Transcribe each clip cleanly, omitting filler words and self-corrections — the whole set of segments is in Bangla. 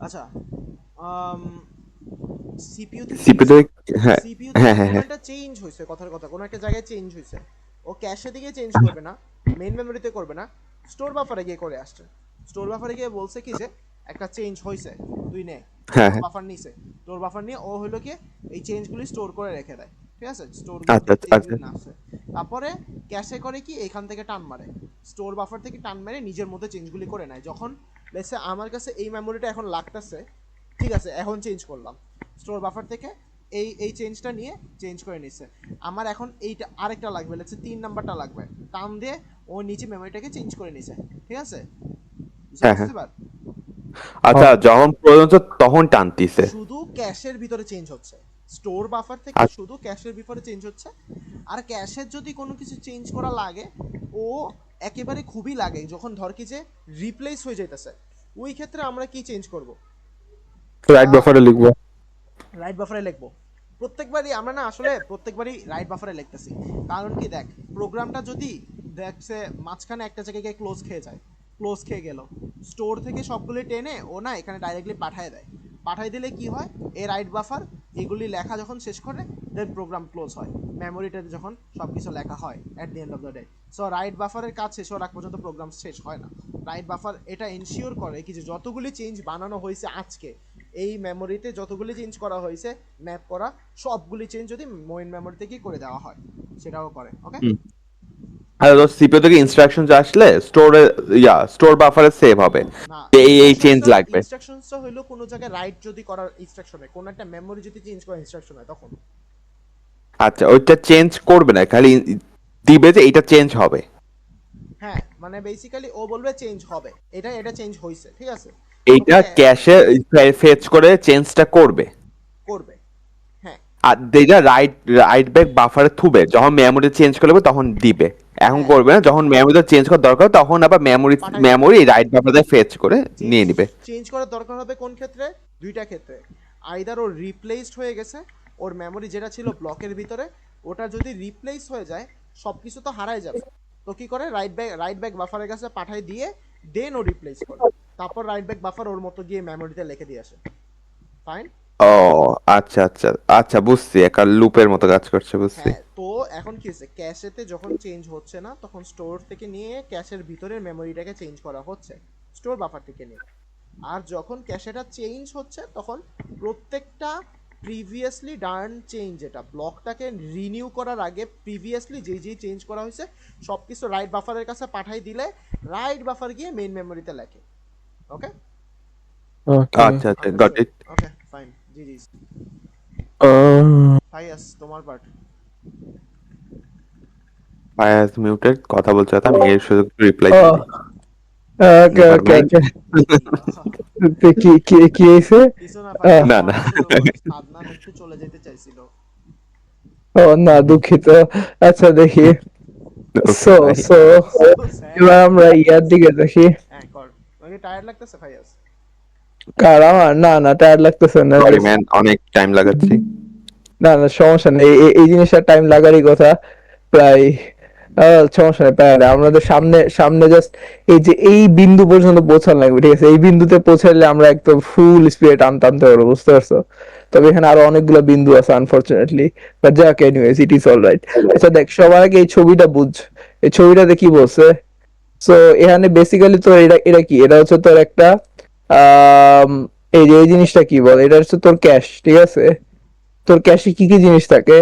আচ্ছা, আম সিপিইউ থেকে কি সিপিতে। হইছে? হ্যাঁ সিপিইউ হ্যাঁ থেকে হ্যাঁ কোনো হ্যাঁ। একটা চেঞ্জ হইছে, কথার কথা কোনো একটা জায়গায় চেঞ্জ হইছে। ও ক্যাশে দিকে চেঞ্জ করবে না, মেইন মেমোরিতে করবে না, স্টোর বাফারে গিয়ে করে আসছে। স্টোর বাফারে গিয়ে বলছে কি যে একটা চেঞ্জ হইছে, তুই নে। হ্যাঁ স্টোর হ্যাঁ। বাফার নিছে, স্টোর বাফার নিয়ে ও হলো কি এই চেঞ্জগুলি স্টোর করে রেখে দেয়। ঠিক আছে, স্টোর আচ্ছা থেকে আচ্ছা আচ্ছা। চেঞ্জগুলি না আসে। তারপরে ক্যাশে করে কি এখান থেকে টান মারে, স্টোর বাফার থেকে টান মেরে নিজের মধ্যে চেঞ্জগুলি করে নেয়। যখন লেটস সে আমার কাছে এই মেমোরিটা এখন লাগতেছে, ঠিক আছে, এখন চেঞ্জ করলাম, স্টোর বাফার থেকে এই চেঞ্জটা নিয়ে চেঞ্জ করে নিচ্ছে। আমার এখন এইটা আরেকটা লাগবে, লেটস সে 3 নাম্বারটা লাগবে, টান দিয়ে ও নিচে মেমোরিটাকে চেঞ্জ করে নিছে। ঠিক আছে, বুঝতে হ্যাঁ পারছিস হ্যাঁ। এবার? আচ্ছা, যখন প্রয়োজন হচ্ছে তখন টানতিছে। শুধু ক্যাশের ভিতরে চেঞ্জ হচ্ছে, স্টোর বাফার থেকে আচ্ছা শুধু ক্যাশের ভিতরে চেঞ্জ হচ্ছে। আর ক্যাশের যদি কোনো কিছু চেঞ্জ করা লাগে, ও একেবারে খুবই লাগে যখন ধর কি যে রিপ্লেস হয়ে যাইতেছে, ওই ক্ষেত্রে আমরা কি চেঞ্জ করব? রাইট বাফারে লিখবো। রাইট বাফারে লিখবো। প্রত্যেকবারই আমরা না আসলে প্রত্যেকবারই রাইট বাফারে লিখতেছি। কারণ কি দেখ, প্রোগ্রামটা যদি দেখছে মাঝখানে একটা জায়গায় ক্লোজ খেয়ে যায়, ক্লোজ খেয়ে গেল, স্টোর থেকে সবগুলি টেনে ও না এখানে ডাইরেক্টলি পাঠায় দেয়। পাঠাই দিলে কি হয়, এই রাইট বাফার এগুলি লেখা যখন শেষ করে দেন প্রোগ্রাম ক্লোজ হয়, মেমোরিটাতে যখন সব কিছু লেখা হয় at the end of the day. So write বাফারের কাজ শেষ হওয়ার আগ পর্যন্ত প্রোগ্রাম শেষ হয় না। রাইট বাফার এটা এনশিওর করে কি যে যতগুলি চেঞ্জ বানানো হয়েছে আজকে, এই মেমোরিতে যতগুলি চেঞ্জ করা হয়েছে ম্যাপ করা, সবগুলি চেঞ্জ যদি মেইন মেমোরি থেকেই করে দেওয়া হয়, সেটাও করে। ওকে, হুম। আর সিপিইউ থেকে ইনস্ট্রাকশন আসলে স্টোরে, স্টোর বাফারে সেভ হবে না, যে এই চেঞ্জ ইনস্ট্রাকশনসটা লাগবে। ইনস্ট্রাকশনসটা হইলো কোনো জায়গায় রাইট যদি করার ইনস্ট্রাকশন হয়, কোনো একটা মেমোরি যদি চেঞ্জ করার ইনস্ট্রাকশন হয় তখন। আচ্ছা, ওইটা চেঞ্জ করবে না, খালি দিবে যে এইটা চেঞ্জ হবে। হ্যাঁ, মানে বেসিক্যালি ও বলবে চেঞ্জ হবে, এটা এটা চেঞ্জ হয়েছে, ঠিক আছে। এইটা তোকে ক্যাশে ফেচ করে চেঞ্জটা করবে। করবে, হ্যাঁ আর যেটা রাইট রাইট ব্যাক বাফারে থুবে, যখন মেমোরি চেঞ্জ করবে তখন দিবে। এখন হ্যাঁ, করবে না, যখন মেমোরিটা চেঞ্জ করার দরকার তখন আবার মেমোরি পাঠাই দিবে। মেমোরি রাইট বাফারে ফেচ করে চেঞ্জ নিয়ে নিবে। চেঞ্জ করার দরকার হবে কোন ক্ষেত্রে? দুইটা ক্ষেত্রে। আইদার ও রিপ্লেসড হয়ে গেছে, ওর মেমোরি যেটা ছিল ব্লকের ভিতরে, ওটা যদি রিপ্লেস হয়ে যায় সব কিছু তো হারাই যাবে। তো কি করে, রাইট ব্যাক বাফারের কাছে পাঠাই দিয়ে দেন ও রিপ্লেস করে, তারপর রাইট ব্যাক বাফার ওর মতো গিয়ে মেমোরিতে লিখে দিয়ে আসে। ফাইন। ও আচ্ছা আচ্ছা আচ্ছা, বুঝছি, একটা লুপের মতো কাজ করছে, বুঝছি। হ্যাঁ, তো এখন কি হচ্ছে, ক্যাশেতে যখন চেঞ্জ হচ্ছে না তখন স্টোর থেকে নিয়ে ক্যাশের ভিতরের মেমোরিটাকে চেঞ্জ করা হচ্ছে, স্টোর বাফার থেকে নিয়ে। আর যখন ক্যাশেটা চেঞ্জ হচ্ছে তখন প্রত্যেকটা প্রিভিয়াসলি ডান চেঞ্জ, যেটা ব্লকটাকে রিনিউ করার আগে প্রিভিয়াসলি যেই যেই চেঞ্জ করা হয়েছে সব কিছু রাইট বাফারের কাছে পাঠাই দিলে রাইট বাফার গিয়ে মেইন মেমোরিতে লেখে। ওকে, ওকে। আচ্ছা আচ্ছা, গট আন্ডারস্টুড। ইট। ওকে, ফাইন, জি জি। আহ, ফাইয়াস, তোমার পার্ট। ফায়াজ মিউটেড, কথা বলছে, আমি এর শুধু রিপ্লাই ও, দিয়ে দিই। ওকে নেভার ওকে মাইন্ড। ওকে। তো কি কি কি হয়েছে? কিছু না ফাইয়াস, না না। মনে ছিল সাদনাম একটু চলে যেতে চাইছিল। ও না, দুঃখিত। আচ্ছা দেখি। ওকে সো ভাই। So so sad. এবার আমরা ইয়ার দিকে দেখি। হ্যাঁ কর। তোমাকে টায়ার্ড লাগতেছে ফাইয়াস? কার আমার? না না, টায়ার্ড লাগতেছে না। সরি ম্যান, অনেক টাইম লাগাচ্ছি। না না, সমস্যা নেই, এই জিনিসটা টাইম লাগারই কথা। প্রায় সমস্যা নেই, প্রায় আমাদের সামনে সামনে জাস্ট এই যে এই বিন্দু পর্যন্ত পৌঁছানো লাগবে, ঠিক আছে? এই বিন্দুতে পৌঁছাইলে আমরা একদম ফুল স্পিডে টানতে টানতে পারবো, বুঝতে পারছো? তবে এখানে আরো অনেকগুলো বিন্দু আছে আনফরচুনেটলি, বাট যাক, anyways it is all right. আচ্ছা দেখ, সবার আগে এই ছবিটা বুঝ। এই ছবিটাতে কি বলছে? সো এখানে বেসিক্যালি তোর এটা এটা কি, এটা হচ্ছে তোর একটা আম, এই যে এই জিনিসটা কি বল, এটা হচ্ছে তোর ক্যাশ, ঠিক আছে? তোর ক্যাশে কি কি জিনিস থাকে?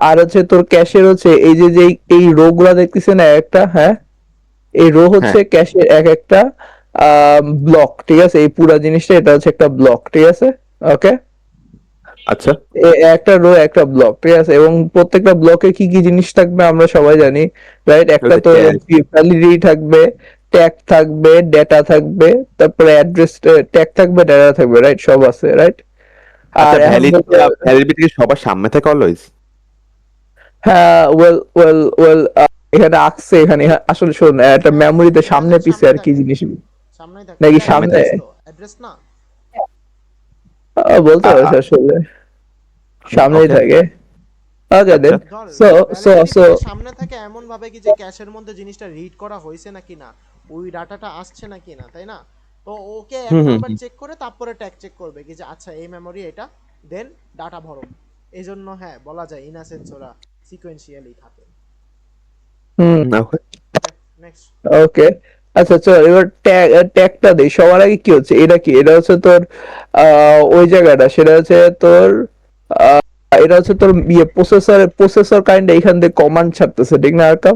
আর হচ্ছে তোর ক্যাশের হচ্ছে এই যে যে এই রো গুলা দেখতেছে না একটা, হ্যাঁ, এই রো হ্যাঁ হচ্ছে ক্যাশের এক একটা ব্লক, ঠিক আছে? এই পুরা জিনিসটা এটা হচ্ছে একটা ব্লক, ঠিক আছে? ওকে, আচ্ছা। একটা রো একটা ব্লক, ঠিক আছে? এবং প্রত্যেকটা ব্লকে কি কি জিনিস থাকবে আমরা সবাই জানি, রাইট? একটা তো ট্যাগ। ভ্যালিডিটি থাকবে, ট্যাগ থাকবে, ডেটা থাকবে, তারপরে অ্যাড্রেস, ট্যাগ থাকবে, ডেটা থাকবে, রাইট? সব আছে, রাইট? আর আচ্ছা, এখন ভ্যালিডিটি কি সবার সামনে থাকে অলওয়েজ? হ্যাঁ, ওয়েল ওয়েল ওয়েল, এখানে আসছে, এখানে আসলে শোন, একটা হ্যাঁ, মেমোরিতে সামনে ভ্যালিড পিছে সামনেই আর কি থাকে, জিনিস সামনেই থাকে, নাকি এটা সামনে সামনে, অ্যাড্রেস, থাকে। তো অ্যাড্রেস না। বলতে পারছি আসলে, সামনেই ওকে। থাকে। ওকে আচ্ছা। দেন। ধর সো সো ভ্যালিডিটি সো মানে সামনে থাকে এমন ভাবে কি যে ক্যাশের মধ্যে জিনিসটা রিড করা হয়েছে নাকি না, ওই ডাটাটা আসছে নাকি না, তাই না? তো ওকে এক হুম হুম নাম্বার হুম। চেক করে তারপরে ট্যাগ চেক করবে কি যে আচ্ছা এই মেমোরি এটা, দেন ডাটা ভরো। এই জন্য হ্যাঁ বলা যায় ইন আ সেন্স ওরা সিকোয়েন্সিয়ালি থাকে। হুম। ওকে, নেক্সট। ওকে, আচ্ছা চল এবার ট্যাগটা দেই। সবার আগে কি হচ্ছে, এটা কি, এটা হচ্ছে তোর ওই জায়গাটা, সেটা হচ্ছে তোর আহ, এটা হচ্ছে তোর ইয়ে প্রসেসর কাইন্ড এখান থেকে কমান্ড ছাড়তেছে, ঠিক না আরকাম?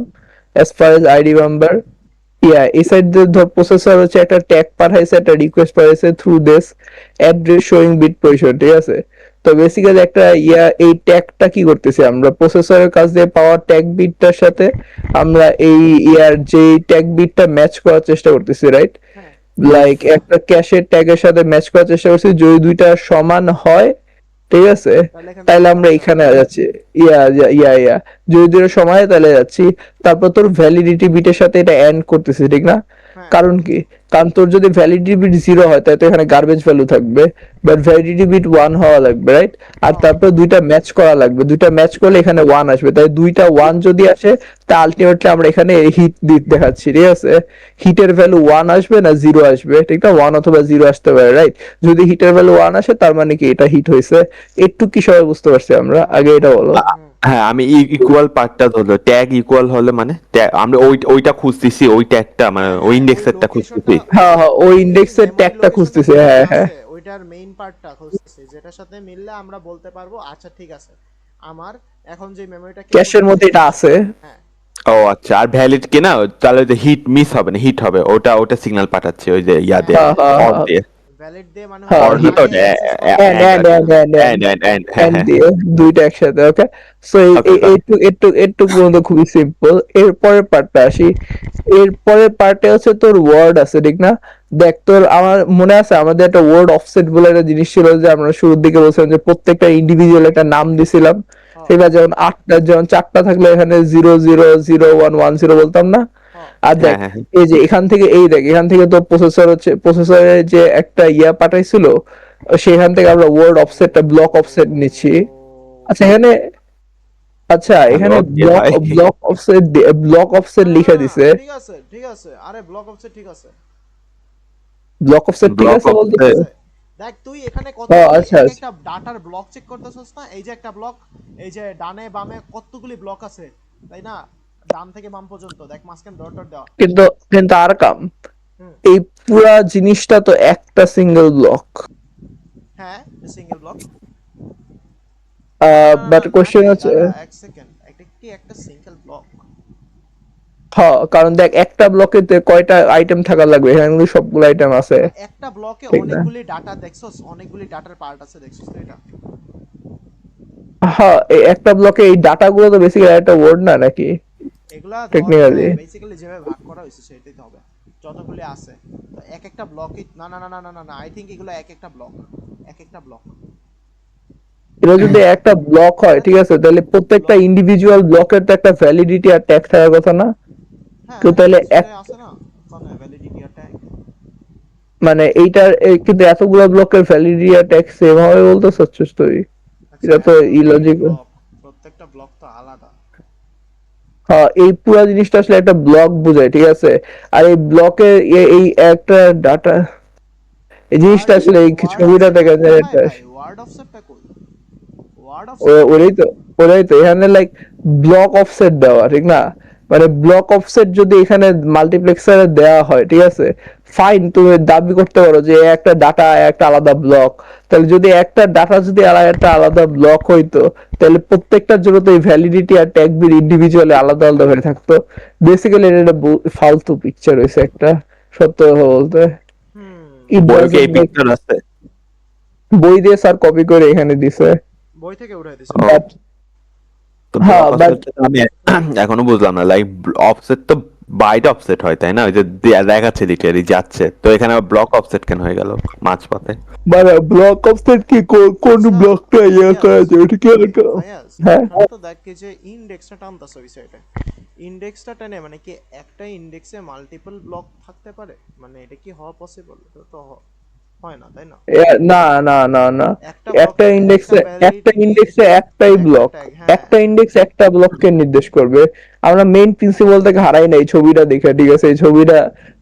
As far as I remember, yeah এই সাইড দিয়ে ধর প্রসেসর হচ্ছে একটা ট্যাগ পাঠাইছে, একটা রিকোয়েস্ট পাঠাইছে through this address showing bit position, ঠিক আছে? তো বেসিক্যালি একটা এই ট্যাগটা কি করতেছি আমরা, প্রসেসরের কাছ দিয়ে পাওয়া ট্যাগ বিটটার সাথে আমরা এই যে ট্যাগ বিটটা ম্যাচ করার চেষ্টা করতেছি, রাইট? হ্যাঁ লাইক একটা ক্যাশের ট্যাগের সাথে ম্যাচ করার চেষ্টা করছি, যদি দুইটা সমান হয়, ঠিক আছে, তাহলে এখান থেকে তাহলে আমরা যাচ্ছে। এখানে যাচ্ছি। ইয়া যদি দুটো সময় হয় তাহলে যাচ্ছি। তারপর তোর ভ্যালিডিটি বিটের সাথে এটা এন্ড করতেছি, ঠিক না? হ্যাঁ কারণ কি, কারণ তোর যদি ভ্যালিডিটি বিট 0 হয় তাহলে তো এখানে গার্বেজ ভ্যালু থাকবে, বাট ভ্যালিডিটি বিট 1 হওয়া লাগবে, রাইট? আর হ্যাঁ তারপর দুইটা ম্যাচ করা লাগবে, দুইটা ম্যাচ করলে এখানে 1 আসবে, তাই দুইটা 1 যদি আসে তা আলটিমেটলি আমরা এখানে হিট দেখাচ্ছি, ঠিক আছে? হিটের ভ্যালু 1 আসবে না 0 আসবে, ঠিক না? 1 অথবা 0 আসতে পারে, রাইট? যদি হিটের ভ্যালু 1 আসে তার মানে কি এটা হিট হয়েছে। একটু কি সবাই বুঝতে পারছি আমরা? আগে এটা বলো। হুম। হ্যাঁ আমি ইকুয়াল পার্টটা ধরলো, ট্যাগ ইকুয়াল হলে মানে আমরা ওইটা খুঁজতেছি, ওই ট্যাগটা মানে হ্যাঁ ওই হ্যাঁ ওই ইন্ডেক্সেরটা লোকেশনটা, খুঁজতেছি। হ্যাঁ হ্যাঁ, ওই যেই ইন্ডেক্সের মেমোরি ট্যাগটা লোকেশনটা খুঁজতেছে, যেটাতে হ্যাঁ হ্যাঁ। আছে ওইটার মেইন পার্টটা খুঁজতেছি, যেটার সাথে মিললে আমরা বলতে পারবো আচ্ছা ঠিক আছে আমার এখন যে মেমোরিটা ক্যাশ ক্যাশের করতেছি। মধ্যে এটা আছে। হ্যাঁ ও আচ্ছা, আর ভ্যালিড কিনা, তাহলে যে হিট মিস হবে না, হিট হবে, ওটা ওটা সিগন্যাল পাঠাচ্ছে ওই যে ইয়া হ্যাঁ দিয়ে, হ্যাঁ হ্যাঁ অর হ্যাঁ দিয়ে। ভ্যালিড দিয়ে মানে হ্যাঁ, হচ্ছে অর না হিট তো আগে অ্যাক্সেস করা এন্ড লাগবে। এন্ড এন্ড এন্ড এন্ড হ্যাঁ এন্ড হ্যাঁ। দিয়ে দুইটা একসাথে, ওকে। সো ওকে এইটুকু পর্যন্ত খুবই সিম্পল। এর পরের পার্টটা আসি। এর পরের পার্টে হচ্ছে তোর ওয়ার্ড আছে, ঠিক না? দেখ তোর আমার মনে আছে আমাদের একটা ওয়ার্ড অফসেট বলে একটা জিনিস ছিল, যে আমরা শুরুর দিকে বলছিলাম যে প্রত্যেকটা ইন্ডিভিজুয়াল একটা নাম দিছিলাম। হ এবার যেমন আটটা, যেমন চারটা থাকলে এখানে 000110 বলতাম না? হ আর হ্যাঁ দেখ, হ্যাঁ হ্যাঁ। এই যে এখান থেকে, এই দেখ এখান থেকে তো প্রসেসর হচ্ছে, প্রসেসরে যে একটা পাঠাইছিল, সেখান থেকে আমরা ওয়ার্ড অফসেটটা ব্লক অফসেট নিচ্ছি। আচ্ছা এখানে, আচ্ছা হ্যালো এখানে কে ভাই? ব্লক অফসেট না না লিখে না দিছে। ঠিক আছে ঠিক আছে, আরে ব্লক অফসেট ঠিক আছে। ব্লক অফসেট ঠিক ব্লক আছে অফ বলতে? ঠিক আছে দেখ তুই এখানে ও কতগুলি আচ্ছা এক আচ্ছা। একটা ডাটার ব্লক চেক করতেছস না, এই যে একটা ব্লক, এই যে ডানে বামে কতগুলি ব্লক আছে, তাই না? ডান থেকে বাম পর্যন্ত দেখ মাঝখানে ডট ডট দেওয়া। কিন্তু কিন্তু আর কাম, হুম। এই পুরা জিনিসটা তো একটা সিঙ্গেল ব্লক। হ্যাঁ সিঙ্গেল ব্লক। না না না বাট কোশ্চেন নাকি, হচ্ছে, দাঁড়া এক সেকেন্ড, এটা কি একটা সিঙ্গেল ব্লক? হ্যাঁ কারণ দেখ একটা ব্লকেতে কয়টা আইটেম থাকা লাগবে, এখানে কিন্তু সবগুলো আইটেম আছে, না একটা ব্লকে ঠিক না? অনেকগুলি ডাটা দেখছস, অনেকগুলি ডাটার পার্ট আছে দেখছস তো এটা। হ্যাঁ, এই একটা ব্লকে এই ডাটাগুলো তো বেসিক্যালি একটা ওয়ার্ড না নাকি, এগুলা ধর টেকনিক্যালি? হ্যাঁ বেসিক্যালি যেভাবে ভাগ করা হয়েছে সেটাই তো হবে, যতগুলি আছে। তো এক একটা ব্লকই, না না না না না না না আই থিংক এগুলো এক একটা ব্লক, এক একটা ব্লক। এটা যদি একটা ব্লক হয়, ঠিক আছে, তাহলে প্রত্যেকটা ব্লক ইন্ডিভিজুয়াল ব্লকের তো একটা ভ্যালিডিটি আর ট্যাগ থাকার কথা না? হ্যাঁ তো তাহলে এক, সেটাই আছে না, ওখানে ভ্যালিডিটি আর ট্যাগ। মানে এইটার কিন্তু এতগুলো ব্লকের ভ্যালিডিটি আর ট্যাগ সেম হবে বলতে চাচ্ছিস তুই? আচ্ছা এটা তো এতগুলি ইলজিক্যাল। ব্লক, প্রত্যেকটা ব্লক তো আলাদা। হ্যাঁ, এই পুরো জিনিসটা আসলে একটা ব্লক বোঝায়, ঠিক আছে? আর এই ব্লকের এই একটা ডাটা, এই জিনিসটা ওয়ার্ড আসলে এই ওয়ার্ড ছবিটা অফসেটটা দেখা যায় কোথায় এটা। ভাই, ওয়ার্ড অফসেটটা কই? ওয়ার্ড অফসেট ওরাই তো, ওরাই তো এখানে লাইক ব্লক অফসেট দেওয়া, ঠিক না? মানে ব্লক অফসেট যদি এখানে মাল্টিপ্লেক্সারে দেওয়া হয়, ঠিক আছে, ফাইন, তুমি দাবি করতে পারো যে একটা ডাটা একটা আলাদা ব্লক। তাহলে যদি একটা ডাটা যদি একটা আলাদা ব্লক হইতো, তাহলে প্রত্যেকটার জন্য তো এই ভ্যালিডিটি আর ট্যাগ বিট ইন্ডিভিজুয়ালি আলাদা আলাদা হয়ে থাকতো। বেসিক্যালি এটা একটা ফালতু পিকচার হয়েছে একটা, সত্য কথা বলতে। হুম। ইট বইয়ে কি ডাজন্ট এই মেক, পিকচার আছে? বই দিয়ে স্যার কপি করে এখানে দিছে। বই থেকে উঠাই দিছে ও, ভাই। বাট তো হ্যাঁ ব্লক বাট অফসেট আমি এখনো বুঝলাম না, লাইক অফসেট তো বাইট অফসেট হয় তাই না, ওই যে দেখাচ্ছে লিটারি যাচ্ছে, তো এখানে ব্লক অফসেট কেন হয়ে গেল মাঝপথে? মানে ব্লক অফসেট কি কোন আচ্ছা ব্লকটা করা ভাইয়াস, যায় ওটা কি আর ভাইয়াস হ্যাঁ। এখানে তো দেখ কি যে ইনডেক্সটা টানতাছে ওই সাইডে, ইনডেক্সটা টেনে মানে কি একটা ইনডেক্সে মাল্টিপল ব্লক থাকতে পারে, মানে এটা কি হওয়া পসিবল? এটা তো হয় না, তাই না? না না না না, একটা ব্লকে একটা একটা ভ্যালিডিটি, ইন্ডেক্সে একটাই একটা ব্লক, ট্যাগ, হ্যাঁ। একটা ইন্ডেক্স একটা ব্লককে নির্দেশ করবে। আমরা মেইন প্রিন্সিপাল থেকে হারাই নাই ছবিটা দেখে, ঠিক আছে? এই ছবিটা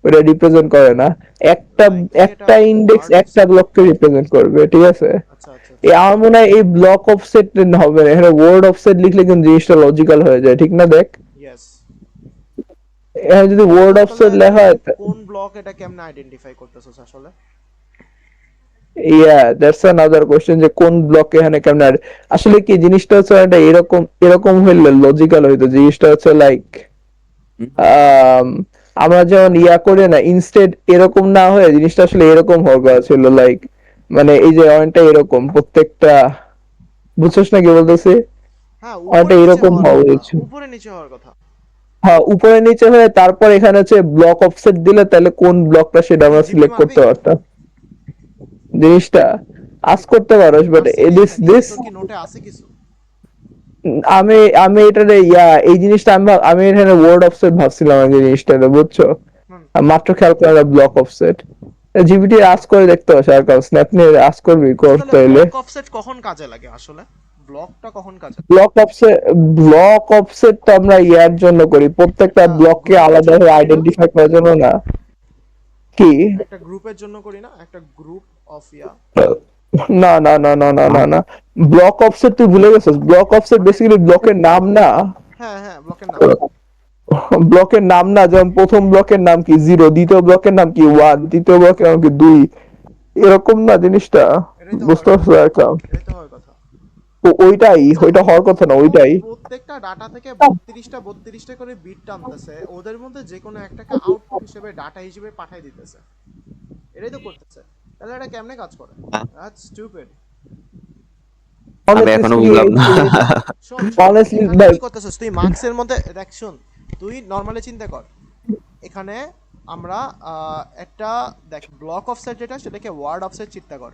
ওটা রিপ্রেজেন্ট করে না, একটা ভাই কি এটা একটা ইন্ডেক্স ওয়ার্ড একটা অফসেট? ব্লককে রিপ্রেজেন্ট করবে, ঠিক আছে? আচ্ছা আচ্ছা আচ্ছা। আমার মনে হয় এই ব্লক অফসেট হবে না, এখানে ওয়ার্ড অফসেট লিখলে কিন্তু জিনিসটা লজিক্যাল হয়ে যায়, ঠিক না? দেখ, ইয়েস। এখানে যদি ওয়ার্ড তাহলে অফসেট লেখা তুই হয়, কোন ব্লক এটা কেমনে আইডেন্টিফাই করতেছস আসলে? ইয়া দ্যাটস অ্যানাদার কোশ্চেন, যে কোন ব্লক এখানে কেমন। আর আসলে কি জিনিসটা হচ্ছে এটা এরকম এরকম হইলে লজিক্যাল হইতো। জিনিসটা হচ্ছে লাইক আমরা যেমন ইয়া করে না, ইনস্টেড এরকম না হয়ে জিনিসটা আসলে এরকম হওয়ার কথা ছিল, লাইক মানে এই যে অনেকটা এরকম প্রত্যেকটা, বুঝছস না কি বলতেছি? হ্যাঁ, অনেকটা উপরে নিচে এরকম হওয়ার হওয়া কথা, উচিত। উপরে নিচে হওয়ার কথা। হ্যাঁ, উপরে নিচে হয়ে তারপর এখানে হচ্ছে ব্লক অফসেট দিলে তাহলে কোন ব্লকটা সেটা তুই আমরা জিবিডি সিলেক্ট মারবি? করতে পারতাম। জিনিসটা আজ করতে পারোস, বাট মারছিলি দিস এটা নিয়ে দিস তোর কি নোটে আছে কিছু? আমি আমি এটারে এই জিনিসটা আমি এখানে ওয়ার্ড অফসেট ভাবছিলাম এই জিনিসটা, বুঝছো? হুম। আমি মাত্র খেয়াল করলাম ব্লক অফসেট। জিপিটি আজ করে দেখতে পারো, আর কাউ স্ন্যাপ নিয়ে আজ করবি আচ্ছা, তাহলে করতে হইলে। ব্লক অফসেট কখন কাজে লাগে আসলে? ব্লকটা কখন কাজে লাগে? ব্লক অফসেট তো আমরা ইয়ার জন্য করি, প্রত্যেকটা একটা ব্লককে গ্রুপের জন্য আলাদাভাবে করি না? আইডেন্টিফাই করার জন্য না কি? একটা গ্রুপের জন্য করি না? একটা গ্রুপ অফ ইয়া, না না না না না না না, ব্লক অফসেট তুই ভুলে গেছিস? ব্লক অফসেট মানে বেসিক্যালি ব্লকের নাম না। হ্যাঁ হ্যাঁ, ব্লকের নাম। ব্লকের নাম না, যেমন প্রথম ব্লকের নাম কি 0, দ্বিতীয় ব্লকের নাম কি 1, তৃতীয় ব্লকের নাম কি 2, এরকম না জিনিসটা? এটাই তো হওয়ার বুঝতে কথা, পারছো একটা? এটাই তো হওয়ার কথা। আচ্ছা, ওইটা হওয়ার কথা না, ও ওইটাই। প্রত্যেকটা ডাটা থেকে 32টা করে বিট টানতেছে, ওদের মধ্যে যে কোনো একটাকে আউটপুট হিসেবে ডাটা হিসেবে পাঠিয়ে দিতেছে, এটাই তো করতেছে। তাহলে এটা কেমনে কাজ করে? That's stupid. আমি এখনো বুঝলাম না। শোন শোন, অনেস্টলি এখানে কি করতেছিস তুই? মার্কসের মধ্যে দেখ, শোন, তুই নর্মালি চিন্তা কর। এখানে আমরা একটা দেখ ব্লক অফসেট যেটা, সেটাকে ওয়ার্ড অফসেট চিন্তা কর।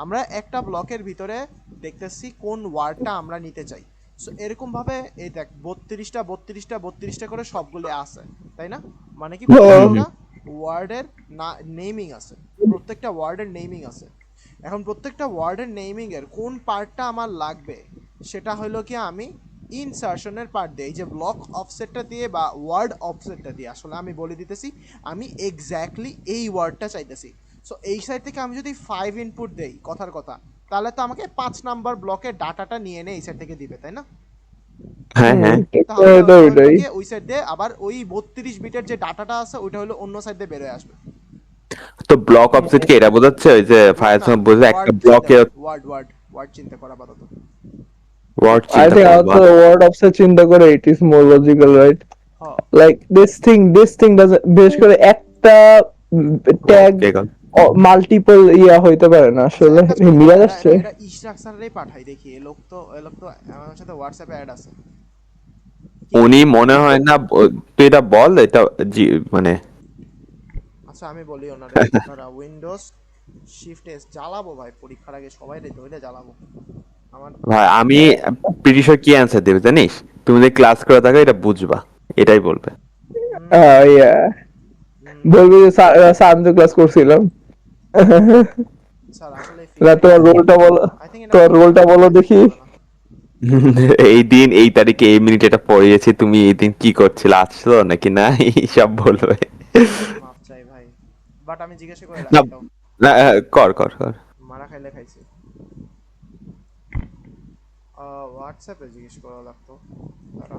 আমরা একটা ব্লকের ভিতরে দেখতেছি কোন ওয়ার্ডটা আমরা নিতে চাই। সো এরকম ভাবে এই দেখ 32টা করে সবগুলো আছে, তাই না? মানে কি প্রত্যেকটা ওয়ার্ডের নেমিং আছে, প্রত্যেকটা ওয়ার্ডের নেমিং আছে। এখন প্রত্যেকটা ওয়ার্ডের নেমিং এর কোন পার্টটা আমার লাগবে, সেটা হলো কি আমি ইনসারশনের পার্ট দিয়ে, এই যে ব্লক অফসেটটা দিয়ে বা ওয়ার্ড অফসেটটা দিয়ে আসলে আমি বলে দিতেছি আমি এক্স্যাক্টলি এই ওয়ার্ডটা চাইতেছি। সো এই সাইড থেকে আমি যদি 5 ইনপুট দেই কথার কথা, তাহলে তো আমাকে 5 নাম্বার ব্লকের ডাটাটা নিয়ে এনে এই সাইড থেকে দিবে, তাই না? হ্যাঁ হ্যাঁ, তাহলে হলো ওইটাই। কি ওই সাইড দিয়ে আবার ওই 32 বিটের যে ডাটাটা আছে ওইটা হলো অন্য সাইড দিয়ে বেরোয় আসবে। তো ব্লক অফসেট কি এটা বোঝাচ্ছে ওই যে ব্লক ফায়ার না, বোঝে একটা ওয়ার্ড চিন্তা ব্লকে কর, ওয়ার্ড চিন্তা কর আপাতত। ওয়ার্ড আই চিন্তা থিংক করবো। also word offset চিন্তা করে it is more logical, right? হ্যাঁ, Like this thing doesn't, বিশেষ করে একটা ট্যাগ ওকে গল। মাল্টিপল ইয়া হইতে পারে না আচ্ছা আসলে। এক কাজ করি, মিলা এটা যাচ্ছে। এটা স্ট্রাকচারেই পাঠাই দেখি। এ লোক তো আমার সাথে হোয়াটসঅ্যাপে অ্যাড আছে। কি উনি মনে হয় না তুই এটা বল এটা মানে আচ্ছা আমি বলি ওনারে, ওনারা উইন্ডোজ শিফট এস জ্বালাবো ভাই, পরীক্ষার আগে সবাই রে ধরে জ্বালাবো আমার। ভাই আমি প্রিটি শিওর কি অ্যান্সার দেবে জানিস? তুমি যদি ক্লাস করে থাকো এটা বুঝবা, এটাই বলবে। ইয়া বলবি যে স্যার আমি তো ক্লাস করছিলাম। স্যার আসলে না, তোমার ফিফটি, রোলটা বলো, আই থিংক এটা তোমার কোনো রোলটা বলো দেখি। হবে না। এই দিন এই তারিখে এই মিনিটে এটা পড়িয়েছি, তুমি এই দিন কি করছিলে, আসছো নাকি না, সব বলবে। মাফ চাই ভাই, বাট আমি জিজ্ঞাসা করে না রাখি তাও। না, কর কর কর। মারা খাইলে খাইছি। হোয়াটসঅ্যাপে জিজ্ঞেস করা লাগতো। দাঁড়া।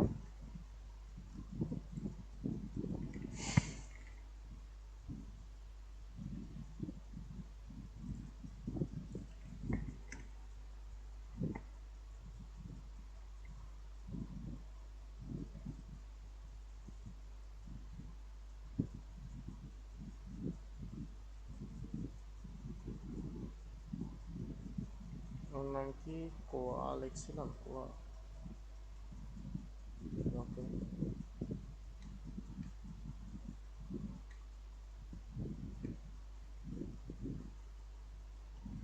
ওর নাম কি? কোয়া লিখছিলাম, কোয়া। ওকে,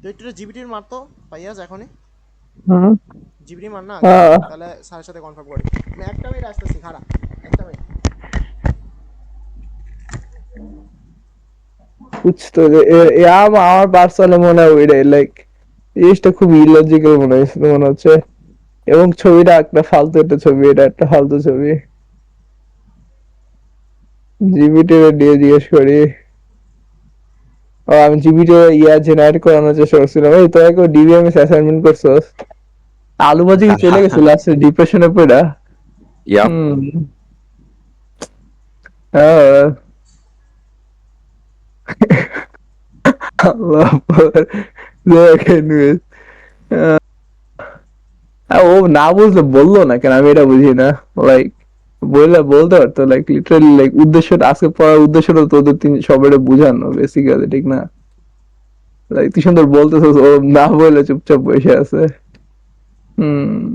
তুই একটু জিবিটির মারতো পাইয়াস এখনই, হুম। জিবিটি মার না, হ্যাঁ। তাহলে স্যারের সাথে কনফার্ম করি। আমি একটা মিনিট আসতেছি, খারাপ একটা মিনিট। বুঝতো যে আমার পার্সোনালি মনে হয় ওইটাই লাইক জিনিসটা খুব ইলজিক্যাল মনে হচ্ছে এবং ছবিটা একটা ফালতু একটা ছবি, এটা একটা ফালতু ছবি। জিপিটি দিয়ে জিজ্ঞেস করি। ও আমি জিপিটি জেনারেট করানোর চেষ্টা করছিলাম। এই তোরা কেউ ডিবিএমএস অ্যাসাইনমেন্ট করছস? আলু ভাজি কি চলে গেছে লাস্টে ডিপ্রেশনে পড়া? ইয়াপ। হুম। হ্যাঁ। আল্লাহ আকবার। দেখ anyways, ও না বুঝলে বললো না কেন, আমি এটা বুঝি না। লাইক বলতে পারতো, লাইক লিটারালি লাইক উদ্দেশ্যটা আজকে পড়ার উদ্দেশ্যটা তোদের সবাই বুঝানো বেসিক্যালি, ঠিক না? লাইক তুই সুন্দর বলতেছিস, ও না বলে চুপচাপ বসে আছে। হুম।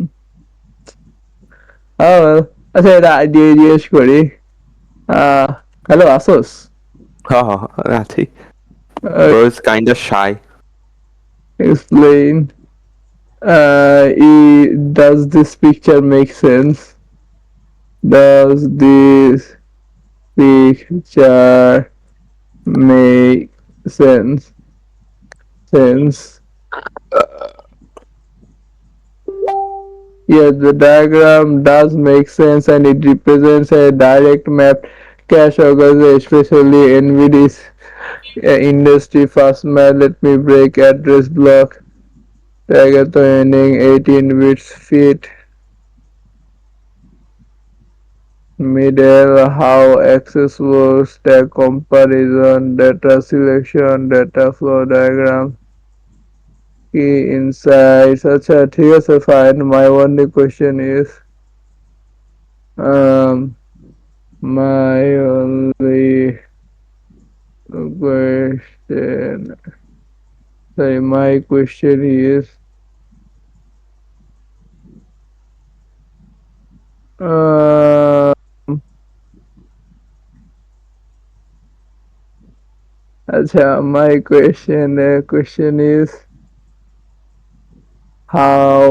আচ্ছা এটা আইডিয়া জিজ্ঞেস করি। হ্যালো আসোস? হা হা হা, আছি। Bro is kind of shy. Explain. Does this picture make sense? Does this picture make sense? Yes, the diagram does make sense and it represents a direct map cache organization, especially NVIDIA's industry fast map. Let me break address block. Target ending 18 bits feet. Middle how access works, stack comparison, data selection, data flow diagram. Key insights. Acha, ঠিক আছে, fine. My only question is, my only question, sorry, my question is, acha, my question is, how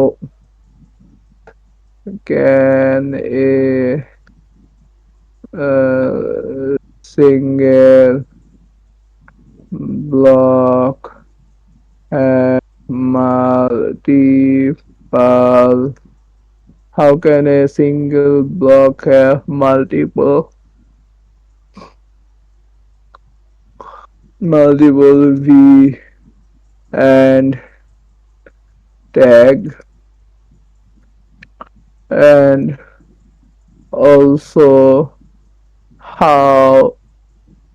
can a single block have multiple, how can a single block have multiple V and tag, and also how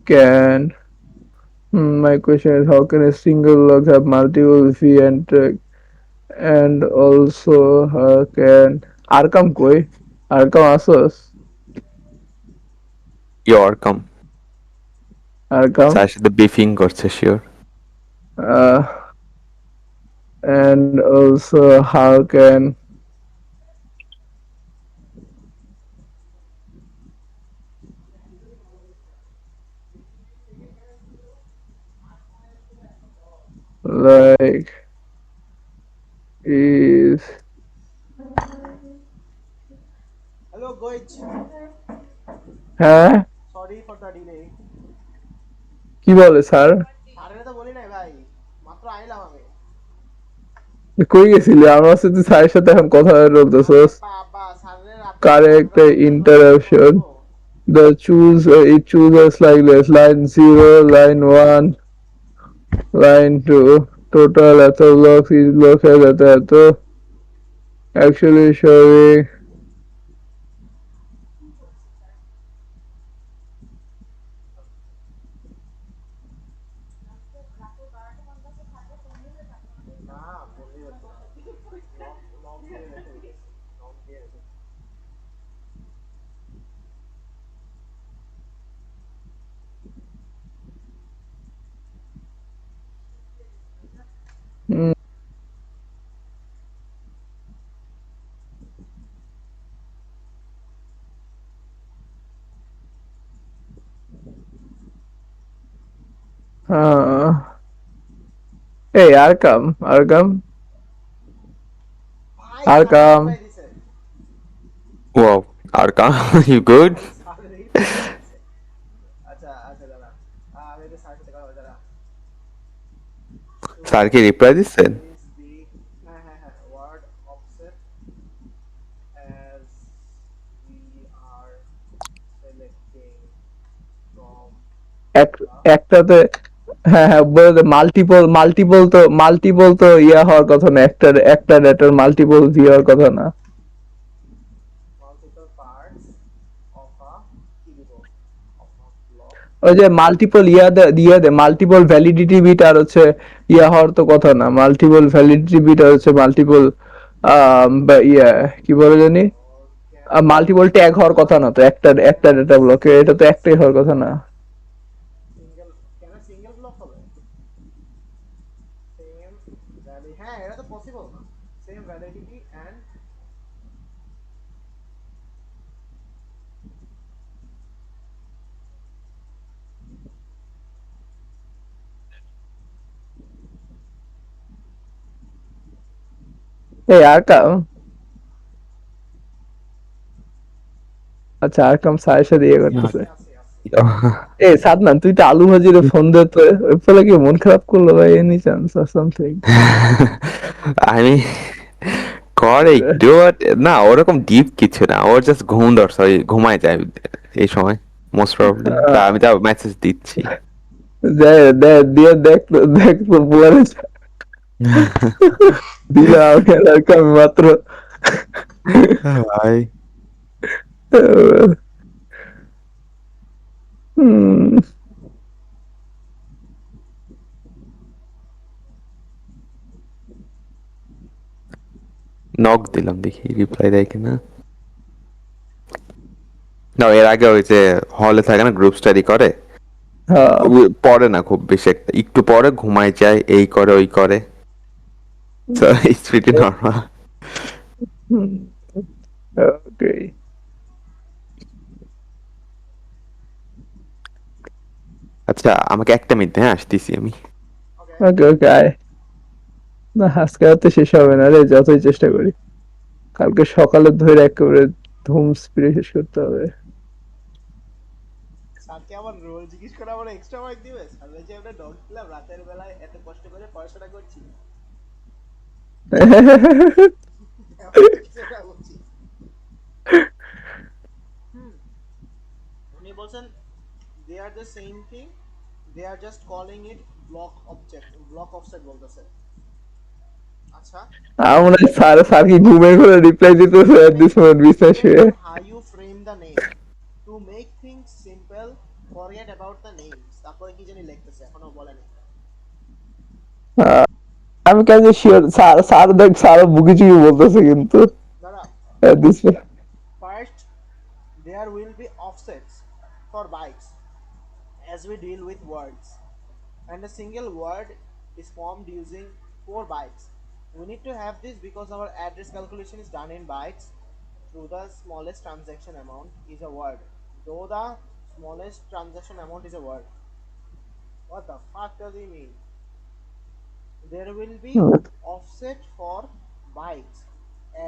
can, my question is, how can a single block have multiple V and tag, and also how can Arkham koi, Arkham আসোস? You're come. Arkham, তার সাথে বিফিং করছে sure. uh, and also how can, like, is, hello গোয়েজ, হ্যাঁ সরি ফর দ্য ডিলে। কি বলে স্যার? স্যারের তো বলি নাই ভাই, মাত্র আইলাম আমি। কই গেছিলি? আমার সাথে স্যারের সাথে এখন কথা বলতেছস? বাবা স্যারের Correct interruption. The it chooses like this: line 0, line 1, line 2. Total এত blocks, each block has এত actually showing. Mm, Hey, Arkham, ভাই Arkham. ভাই দিছে Wow, Arkan, you good? স্যারের এই দিছে। আচ্ছা আচ্ছা দাদা, আমি এটা স্যারের সাথে কথা বলতে দাঁড়া। স্যার কি রিপ্লাই দিচ্ছেন? is the word offset as we are selecting from এক একটাতে হ্যাঁ হ্যাঁ বলে মাল্টিপল তো ইয়া হওয়ার কথা না, একটা ডেটার মাল্টিপল ভি হওয়ার কথা না। multiple parts of a কি দিব of a block. ওই যে মাল্টিপল মাল্টিপল ভ্যালিডিটি বিট আর হচ্ছে ইয়া হওয়ার তো কথা না, মাল্টিপল ভ্যালিডিটি বিট আর হচ্ছে মাল্টিপল ইয়া কি বলে জানি, Or can মাল্টিপল ট্যাগ হওয়ার কথা না তো একটা ডেটা ব্লকে, এটা তো একটাই হওয়ার কথা না। single block হবে same value, হ্যাঁ এটা তো পসিবল না, same validity and এই আর আচ্ছা আর স্যারের সাথে ইয়ে করতেছে। এই সাদমান তুই তো আলু ভাজিরে ফোন দে তো, ওই ফলে কি মন খারাপ করলো ভাই, এনি চান্স অর সামথিং? আমি করে একটু but না ওরকম ডিপ কিছু না, ওর জাস্ট ঘুমায় যায় এই সময় মোস্ট প্রবাবলি, তা আমি তা মেসেজ দিচ্ছি। দিয়ে দেখ দেখ তো বলে দিলাম এলাকা আমি মাত্র ভাই হুম, নক দিলাম দেখি রিপ্লাই দেয় কিনা। না এর আগে ওই যে হলে থাকে না গ্রুপ স্টাডি করে, হ্যাঁ, পড়ে না খুব বেশি একটা, একটু পরে ঘুমায় যায়, এই করে ওই করে, so it's pretty normal. হুম, ওকে আচ্ছা আমাকে একটা মিনিট, হ্যাঁ আসতেছি আমি। okay. ওকে ওকে আয়। না আজকে রাতে শেষ হবে না রে, যতই চেষ্টা করি কালকে সকালে ধরে একেবারে ধুম স্প্রে শেষ করতে হবে। স্যারকে আমার রোল জিজ্ঞেস করে আমার এক্সট্রা মার্ক দিবে, স্যার বলছে আমরা ডগ দিলাম রাতের বেলায় এত কষ্ট করে পড়াশোনা করছি। সেটা বলছি। উনি বলছেন they are the same thing, they are just calling it block offset বলতেছে। আচ্ছা আমরা স্যার কি ঘুমের ঘরে রিপ্লাই দিতেছে at this moment বিছানায় depends শুয়ে? on how you frame the name to make things simple, forget about the names, তারপরে কি জানি লিখতেছে এখনো বলেনি। আহ, আমি কেন শিওর স্যার স্যার দেখ স্যার বুকি চুকি বলতেছে কিন্তু দাঁড়া, at this first there will be offsets for bytes as we deal with words, and a single word is formed using 4 bytes. We need to have this because our address calculation is done in bytes. Through the smallest transaction amount is a word. Though the smallest transaction amount is a word. What the fuck does he mean? There will be offset for bytes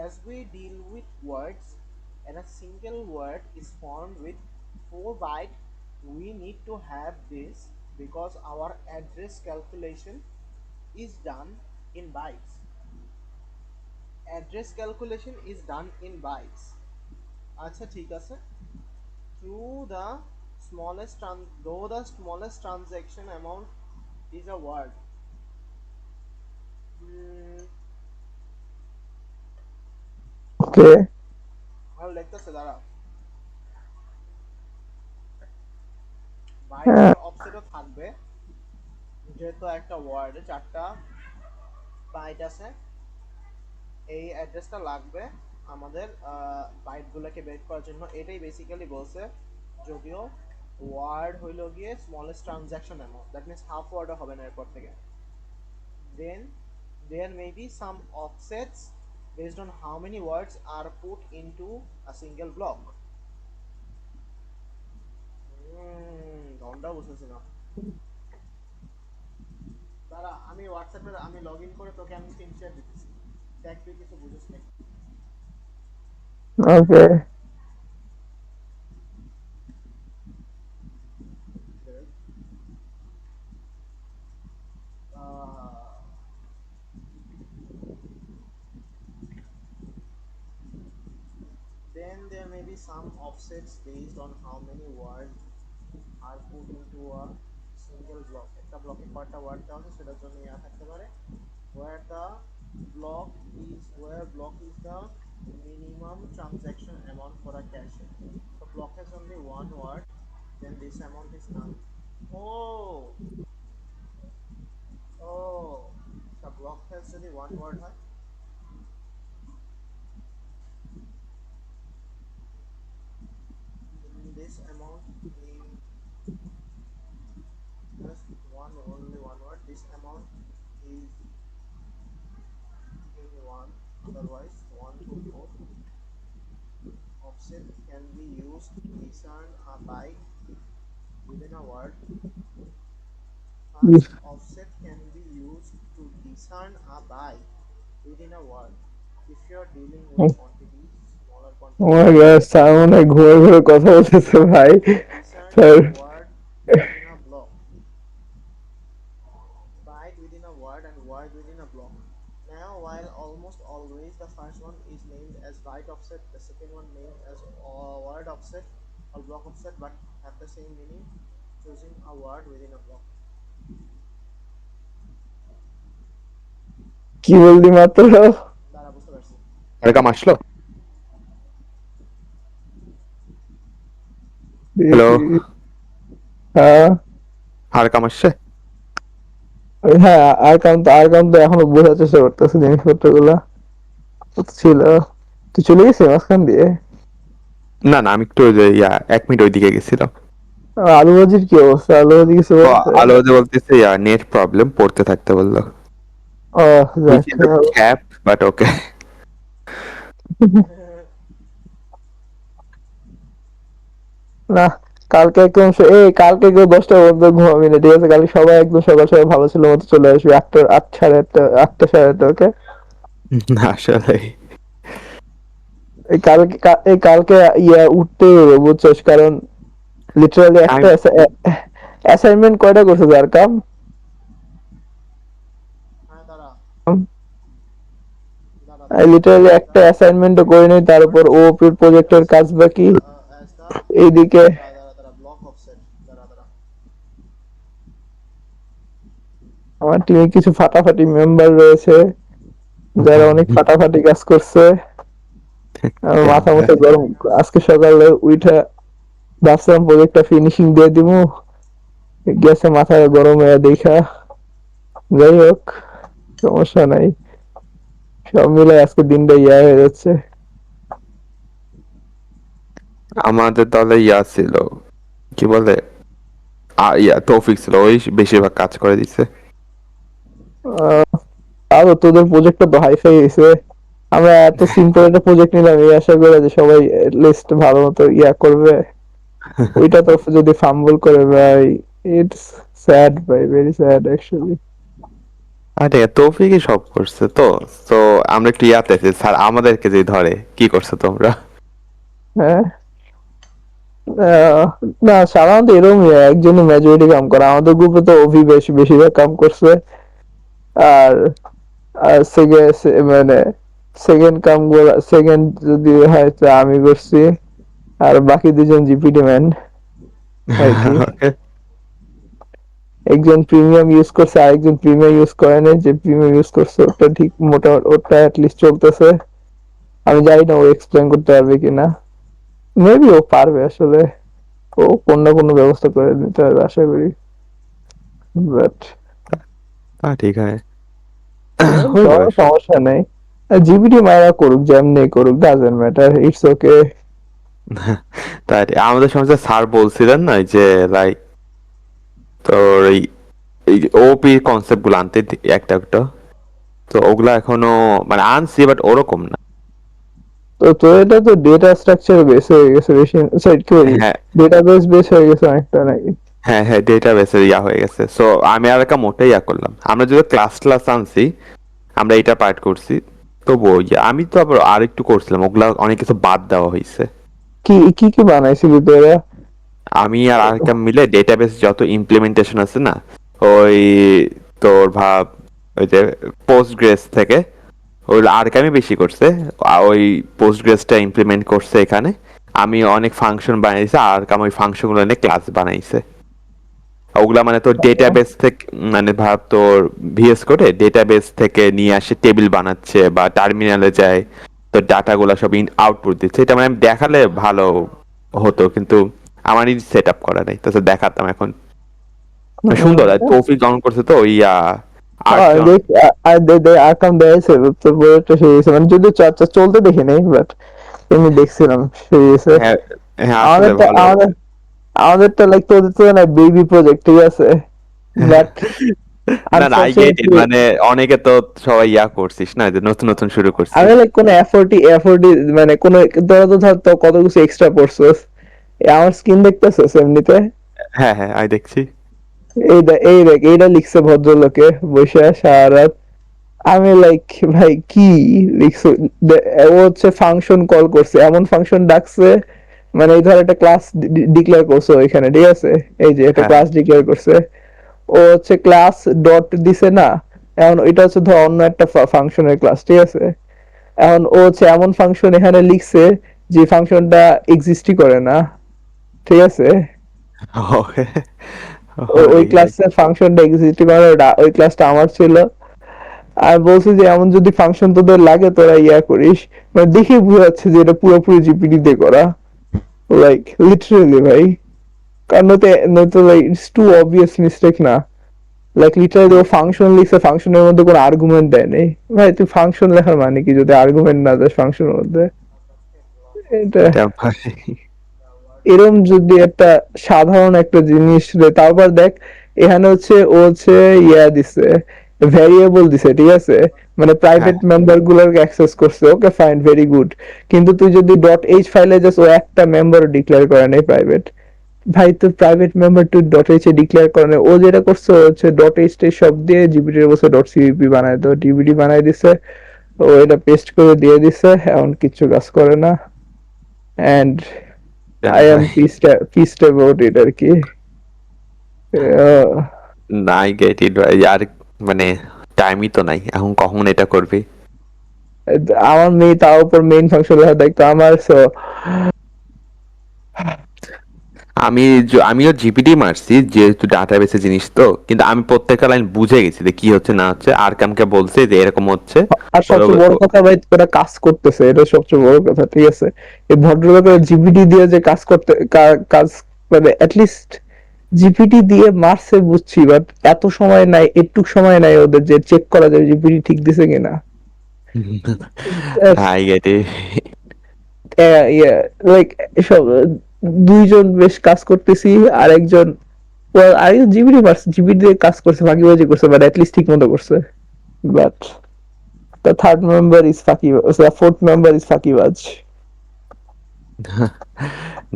as we deal with words, and a single word is formed with 4 bytes. We need to have this because our address calculation is done in bytes. Address calculation is done in bytes. আচ্ছা ঠিক আছে, through the though the smallest transaction amount is a word. ওকে ভালো লিখতেছে, দাঁড়া। হ্যাঁ বাইটের অফসেটও থাকবে, যেহেতু একটা ওয়ার্ডে 4টা বাইট আছে, এই অ্যাড্রেসটা লাগবে আমাদের বাইটগুলোকে বের করার জন্য। এটাই বেসিক্যালি বলছে, যদিও ওয়ার্ড হইল গিয়ে smallest transaction amount, that means half ওয়ার্ডও হবে না এরপর থেকে। দেন there may be some offsets based on how many words are put into a single block. ধনটা বুঝতেছি না, দাঁড়া আমি হোয়াটসঅ্যাপে আমি লগ ইন করে তোকে আমি স্ক্রিন শেয়ার দিতেছি, দেখ তুই কিছু বুঝিস নাকি। ওকে there may be some offsets based on how many words are put into a single block. একটা ব্লকে কয়টা ওয়ার্ড দেওয়া আছে সেটার জন্য ইয়া থাকতে পারে where the block is the minimum transaction amount for a cache. The block has only one word, then this amount is none. Oh, the block has only one word হয় in this amount in just only one word. This amount is in one, otherwise 1 to 4. Offset can be used to discern a byte within a word. First, offset can be used to discern a byte within a word. If you are dealing with quantities, smaller ও quantities, মাই গড, স্যার মনে হয় ঘুরে ঘুরে কথা বলতেছে ভাই। discern sir a word within a block. Byte within a word and word within a block. Now, while almost always the first one is named as byte offset, the second one named as word offset or block offset, but have the same meaning, choosing a word within a block. কি বললি মাত্র? দ্বারা বুঝতে পারছি। আরেকাম আসলো? হ্যালো, হ্যাঁ আরেকাম আসছে? হ্যাঁ, আর কাম তো এখনো বোঝার চেষ্টা করতেছে জিনিসপত্র গুলা ছিল। তুই চলে গেছিস মাঝখান দিয়ে? না না, আমি একটু ওই যে 1 মিনিট ওইদিকে গেছিলাম। আলু ভাজির কি অবস্থা? আলু ভাজি কিছু ও বলছে? আলো যে বলতেছে নেট প্রবলেম, পড়তে থাকতে বললো। ও Which যাক, is a cap, but okay. না কালকে একদম কালকে কেউ 10টা পর্যন্ত ঘুমাবি না, ঠিক আছে? কালকে সবাই একদম সকাল সকাল ভালো ছিল মতো চলে আসবি 8টা সাড়ে 8টা, ওকে? না আসলে কালকে উঠতে হবে বুঝছস, কারণ লিটারালি একটা আমি অ্যাসাইনমেন্ট কয়টা করছে যার কাম? হ্যাঁ দাঁড়া দাঁড়া লিটারালি একটা অ্যাসাইনমেন্টও করে নেই, তার উপর ওপির প্রজেক্টের কাজ বাকি as the এইদিকে। দাঁড়া block offset দাঁড়া আমার টিমে কিছু ফাটাফাটি মেম্বার রয়েছে যারা অনেক ফাটাফাটি কাজ করছে। আমার মাথা মতো গরম। আজকে সকালে উইঠা ভাবছিলাম প্রজেক্টটা ফিনিশিং দিয়ে দিবো, গেছে মাথা গরম হয়ে দেখা। যাই হোক, সমস্যা নাই, সব মিলে আজকে দিনটা হয়ে যাচ্ছে। আমাদের দলে ছিল, কি বলে, তৌফিক ছিল, ওই বেশিরভাগ কাজ করে দিচ্ছে। আরো তোদের প্রজেক্টটা তো হাইফাই হয়েছে। আমরা এত সিম্পল একটা প্রজেক্ট নিলাম এই আশা করে যে সবাই লিস্ট ভালো মতো করবে, ওইটা তো যদি ফাম্বল করে ভাই, ইটস স্যাড ভাই, ভেরি স্যাড অ্যাকচুয়ালি। আরে তৌফিকই সব করছে তো। তো আমরা একটু আছি, স্যার আমাদেরকে যে ধরে কি করছো তোমরা। হ্যাঁ, না সাধারণত এরকমই একজনই মেজরিটি কাম করে। আমাদের গ্রুপে তো বেশিরভাগ কাম করছে। আর আর মানে সেকেন্ড যদি হয় তো আমি করছি, আর বাকি দুজন জিপিটি ম্যান আর কি। একজন প্রিমিয়াম ইউজ করছে, আরেকজন প্রিমিয়াম ইউজ করে নাই। যে প্রিমিয়াম ইউজ করছে ওটা ঠিক ওটা অ্যাটলিস্ট চলতেছে। আমি জানি না ও এক্সপ্লেন করতে পারবে কিনা, মেবি ও পারবে আসলে, ও কোন না কোনো ব্যবস্থা করে নিতে পারবে আশা করি। বাট ঠিক আছে, হইবো। সমস্যা নেই, জিপিটি মারা করুক, যেমনি করুক, ডাজন্ট ম্যাটার, ইটস ওকে। তাই আমাদের সমাজে স্যার বলছিলেন না যে লাইক তোর এই ওপি কনসেপ্ট গুলো আনতে একটা একটা, তো ওগুলা এখনো মানে আনছি বাট ওরকম না। তো এটা তো ডেটা স্ট্রাকচার বেস হয়ে গেছে বেশি, সরি কি বলি, হ্যাঁ ডেটাবেস বেস হয়ে গেছে অনেকটা নাকি? হ্যাঁ হ্যাঁ, ডেটা বেসে হয়ে গেছে। সো আমি আর একটা মোটেই করলাম, আমরা যদি ক্লাস আনছি, আমরা এটা পার্ট করছি, তবুও আমি তো আবার আরেকটু করছিলাম, ওগুলা অনেক কিছু বাদ দেওয়া হয়েছে। কি কি কি বানাইছিলি তোরা? আমি আর আরেকটা মিলে ডেটাবেস যত ইমপ্লিমেন্টেশন আছে না, ওই তোর ভাব ওই যে পোস্ট গ্রেস থেকে ওই আরকামই বেশি করছে। ওই পোস্টগ্রেসটা ইমপ্লিমেন্ট করছে এখানে। আমি অনেক ফাংশন বানাইছি, আরকাম ওই ফাংশনগুলো নিয়ে ক্লাস বানাইছে। ওগুলা মানে তোর ডেটাবেস থেকে, মানে ভাব তোর ভিএস করে ডেটাবেস থেকে নিয়ে আসে টেবিল বানাচ্ছে বা টার্মিনালে যায়, তো ডাটাগুলো সব আউটপুট দিচ্ছে। এটা মানে আমি দেখালে ভালো হতো, কিন্তু আমারই সেট আপ করা নেই, তাছাড়া দেখাতাম এখন। সুন্দর, আর তৌফিক ডাউন করছে তো ওই আর্ট। আরকাম দিয়েছে তো বইটা সেই হয়েছে, মানে যদি চর্চা চলতে দেখি নাই, বাট এমনি দেখছিলাম সেই হয়েছে। হ্যাঁ হ্যাঁ, আসলে আমাদেরটা ভালো। আমাদের আমাদেরটা লাইক তোদের তো না বেবি প্রজেক্ট, ঠিক আছে, বাট না না, আই গেট ইট, আনফরচুনেটলি মানে অনেকে তো সবাই করছিস না, যে নতুন নতুন শুরু করছিস। আমি লাইক কোনো এফোর্টই মানে কোনো, তোরা তো ধর তো কত কিছু এক্সট্রা পড়ছস, আমার স্কিন দেখতেছস এমনিতে, হ্যাঁ হ্যাঁ, আমি দেখছি। এই দেখ এইটা লিখছে ভদ্রলোকে বসে সারা রাত। আমি লাইক ভাই কি লিখছো? ও হচ্ছে ফাংশন কল করছে, এমন ফাংশন ডাকছে, মানে এই ধর একটা ক্লাস ডিক্লেয়ার করছে ওইখানে, ঠিক আছে, এই যে একটা হ্যাঁ ক্লাস ডিক্লেয়ার করছে, ও হচ্ছে ক্লাস ডট দিছে না, এখন এটা হচ্ছে ধর অন্য একটা ফাংশনের ক্লাস, ঠিক আছে, এখন ও হচ্ছে এমন ফাংশন এখানে লিখছে যে ফাংশনটা এক্সিস্টই করে না, ঠিক আছে, ওকে। ওই ক্লাসের ফাংশনটা এক্সিস্টই করে না, ওই ক্লাসটা আমার ছিল। আর বলছে যে এমন যদি ফাংশন তোদের লাগে তোরা করিস, মানে দেখে বোঝা যাচ্ছে যে এটা পুরোপুরি জিপিটি দিয়ে করা, লাইক লিটারালি ভাই, কারণ নয়তো like it's too obvious mistake না, লাইক লিটারালি ও ফাংশন লিখছে, ফাংশনের মধ্যে কোনো আর্গুমেন্ট দেয় নাই। ভাই তুই ফাংশন লেখার মানে কি যদি আর্গুমেন্ট না দেয় ফাংশনের মধ্যে? এটা এরম যদি একটা সাধারণ একটা জিনিস রে, তারপর দেখ এখানে হচ্ছে ও হচ্ছে দিছে, ভ্যারিয়েবল দিছে, ঠিক আছে, মানে হ্যাঁ প্রাইভেট মেম্বার গুলোকে অ্যাক্সেস করছে, ওকে ফাইন, ভেরি গুড, কিন্তু তুই যদি ডট এইচ ফাইলে যাস, ও একটা মেম্বার ডিক্লেয়ার করে নাই প্রাইভেট। ভাই তো প্রাইভেট মেম্বার তুই ডট এইচ এ ডিক্লেয়ার করে নাই, ও যেটা করছে হচ্ছে ডট এইচ টা সব দিয়ে জিবিটি এর বসে ডট সিপিপি বানায় তো ডিবিডি বানাই দিছে, ও এটা পেস্ট করে দিয়ে দিছে, এখন কিছু কাজ করে না, এন্ড আই এম ভাই, pissed about it আর কি। না আই গেট ইট ভাই, আর মানে টাইমই তো নাই এখন, কখন এটা করবি? আমার মেয়ে তার উপর মেইন ফাংশন লেখা দেখতো আমার, সো আমিও জিপিটি মারছি যেহেতু ডাটাবেসের জিনিস তো, কিন্তু আমি প্রত্যেকটা লাইন বুঝে গেছি যে কি হচ্ছে না হচ্ছে, আর কামকে বলছে যে এরকম হচ্ছে। আর সবচেয়ে বড় কথা ভাই ওরা কাজ করতেছে, এটা সবচেয়ে বড় কথা, ঠিক আছে, এই ভদ্রলোকের জিপিটি দিয়ে যে কাজ করতে কাজ, মানে অ্যাটলিস্ট জিপিটি দিয়ে মারছে বুঝছি, বাট এত সময় নাই, একটু সময় নাই ওদের যে চেক করা যায় জিপিটি ঠিক দিছে কিনা। I get it. লাইক এসব দুইজন বেশ কাজ করতেছি, আরেকজন আরেকজন জিবিডি মারছে, জিবিডি দিয়ে কাজ করছে, ফাঁকিবাজি করছে, বাট অ্যাটলিস্ট ঠিক মতো করছে, but the third member is ফাঁকিবাজ, the fourth member is ফাঁকিবাজ।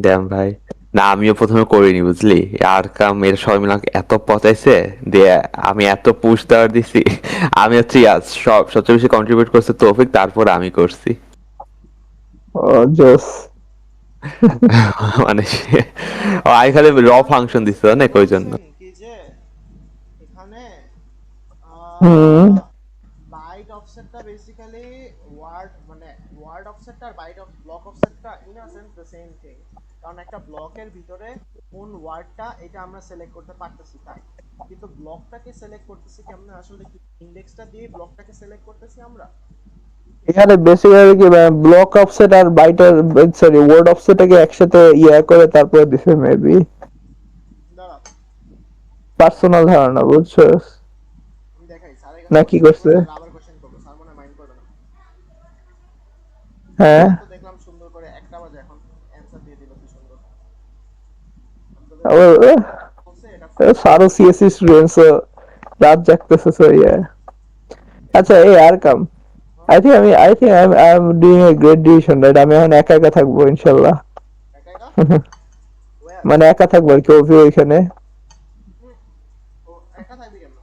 ড্যাম ভাই, না আমিও প্রথমে করিনি বুঝলি, আর কাম এর সবাই মিলে আমাকে এত পচাইছে, দিয়ে আমি এত পুশ দেওয়ার দিছি। আমি হচ্ছে সবচেয়ে বেশি কন্ট্রিবিউট করছে তৌফিক, তারপর আমি করছি। ও জোস। মানে আমি খালি র ফাংশন দিছিল না ওই জন্য। দেখছেন কি যে এখানে হুম। বাইট অফসেটটা বেসিক্যালি ওয়ার্ড, মানে ওয়ার্ড অফসেটটা আর বাইট অফ ব্লক অফসেটটা in a sense the same thing, কারণ একটা ব্লকের ভিতরে কোন ওয়ার্ডটা এটা আমরা সিলেক্ট করতে পারতেছি তাই, কিন্তু ব্লকটাকে সিলেক্ট করতেছি কেমনে, আসলে কি ইন্ডেক্সটা দিয়ে ব্লকটাকে সিলেক্ট করতেছি আমরা। এখানে বেসিক্যালি কি ব্লক অফসেট আর বাইটার, সরি ওয়ার্ড অফসেটটাকে একসাথে করে তারপরে দিছে মেবি, দাঁড়া পার্সোনাল ধারণা বুঝছো, আমি দেখাই, স্যারের না কাছে কি কোশ্চেন করছে? করবো, আবার কোশ্চেন করবো, স্যার মনে মাইন্ড করবে না। হ্যাঁ, তো দেখলাম সুন্দর করে 1টা বাজে এখন অ্যানসার দিয়ে দিল কি সুন্দর। বলছে এটা সারো সিএসসি স্টুডেন্টস রাত জাগতেছে, সো আচ্ছা এই আর কাম, I think I'm doing a great decision, right? আমি এখন একা একা থাকবো ইনশাল্লাহ। একা একা ওয়ার মানে একা থাকবো আর কি, অভি ওইখানে, ও একা থাকবি কেন?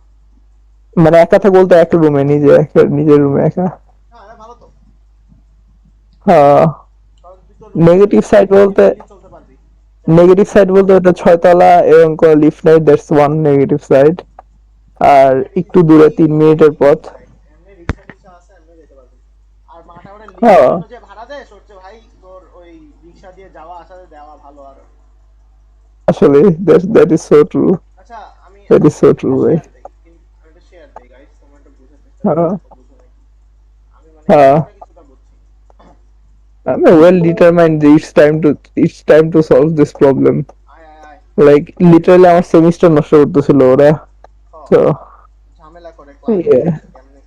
মানে একা থাকবো বলতে এক রুমে, নিজের রুমে একা। হ্যাঁ এটা ভালো তো, হ্যাঁ, কারণ তুই তো নেগেটিভ সাইড বলতে, চলতে পারবি। ওটা 6 তলা এবং কোনো লিফট নাই, দ্যাটস ওয়ান নেগেটিভ সাইড, আর একটু দূরে 3 মিনিটের পথ। এমনি রিক্সা টিক্সা আছে, এমনি যেতে পারবি। হ্যাঁ জন্য যে ভাড়া দেয় সরছে ভাই তোর ওই রিক্সা দিয়ে যাওয়া আসাতে দেওয়া ভালো আর আসলে দ্যাট ইজ সো ট্রু, আচ্ছা আমি দ্যাট ইজ সো আমি ট্রু একটা ভাই। শেয়ার দেই আমি একটা শেয়ার দেই গাইস তোমরা একটু বুঝার চেষ্টা করো হ্যাঁ তো বুঝো নাকি আমি মানে হ্যাঁ, কিছুটা বুঝছি আমি ওয়েল ডিটারমাইন্ড যে it's time to solve this problem. আয় আয় আয় লাইক লিটারালি আমার সেমিস্টার নষ্ট করতেছিল ওরা। হ তো ঝামেলা করে ক্লায়েন্ট yeah, কেমনে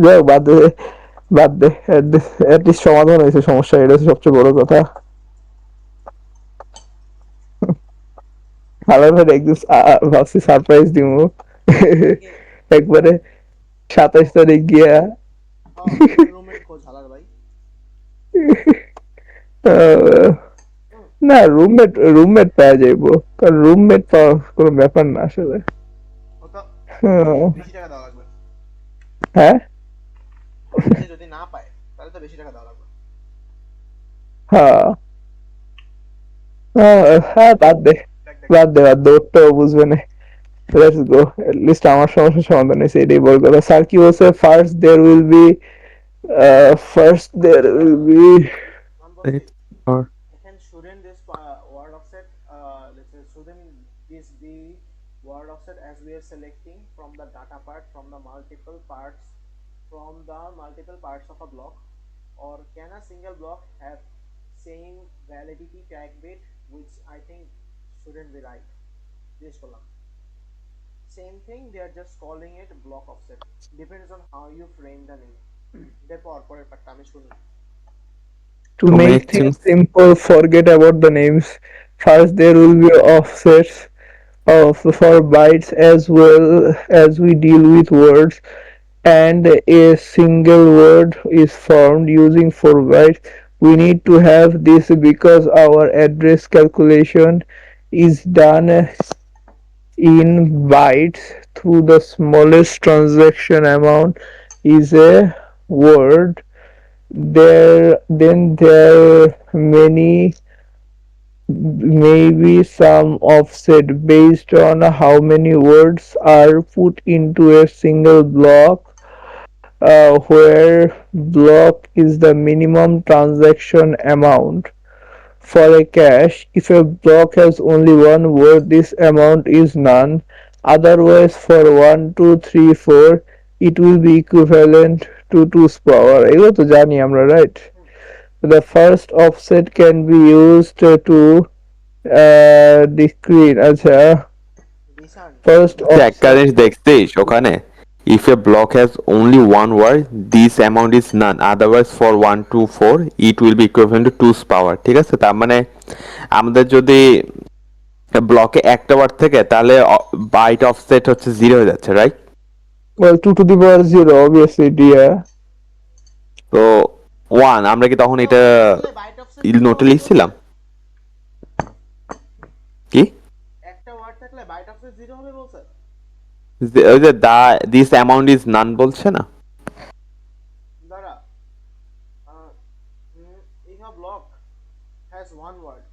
যাই হোক, বাদ দে অ্যাটলিস্ট সমাধান হয়েছে সমস্যা, এটা হচ্ছে সবচেয়ে বড় কথা। হালার ভাই একদিন ভাবছি সারপ্রাইজ দিব কে একবারে 27 তারিখ গিয়া হ একটা রুমমেট খোঁজ হালার ভাই আহ, হুম না, রুমমেট পাওয়া যাইব, কারণ রুমমেট পাওয়া কোনো ব্যাপার না আসলে। ওটা হ্যাঁ বেশি টাকা দেওয়া লাগবে হ্যাঁ ধরেন সে যদি না পায় তাহলে তো বেশি টাকা দেওয়া লাগবে হ্যাঁ হ্যাঁ, বাদ দে দেখ দেখ বাদ দে ওরটাও বুঝবে না। লেটস গো, লিস্ট আমার সমস্যার সমাধান হয়েছে, এটাই বড় কথা। স্যার কি বলছে? ফার্স্ট দেয়ার উইল বি আমি বলছি or and shouldn't this word offset let's say shouldn't this be word offset as we are selecting from the data part from the multiple parts of a block or can a single block have same validity tag bit which I think shouldn't be right this column same thing they are just calling it block offset depends on how you frame the name therefore পরের পার্টটা আমি শুনি to to make make things things simple, forget about the names. First, there will be offsets for bytes as well as we deal with words, and a single word is formed using 4 bytes. We need to have this because our address calculation is done in bytes through the smallest transaction amount is a word. There many maybe some offset based on how many words are put into a single block, where block is the minimum transaction amount. For a cache, if a block has only one word, this amount is none. Otherwise, for 1, 2, 3, 4, it will be equivalent to 2's power. এগুলো তো জানি আমরা, right? The first offset can be used to decrease. আচ্ছা, Dishan first একটা offset. জিনিস দেখছিস ওখানে, if a block has only one word this amount is none otherwise for 1 to 4 it will be equivalent to 2's power, ঠিক আছে? তার মানে আমাদের যদি ব্লকে একটা ওয়ার্ড থেকে তাহলে বাইট অফসেট হচ্ছে 0 হয়ে যাচ্ছে, right? Well, 2 to the power 0, obviously, dear. তো 1 আমরা কি তখন এটা তাহলে বাইট অফসেট 0 নোটে হবে লিখছিলাম বলছে কি একটা ওয়ার্ড থাকলে বাইট অফসেট 0 হবে বলছে ওই যে দিস অ্যামাউন্ট ইজ নান বলছে না? দাঁড়া if a block has one word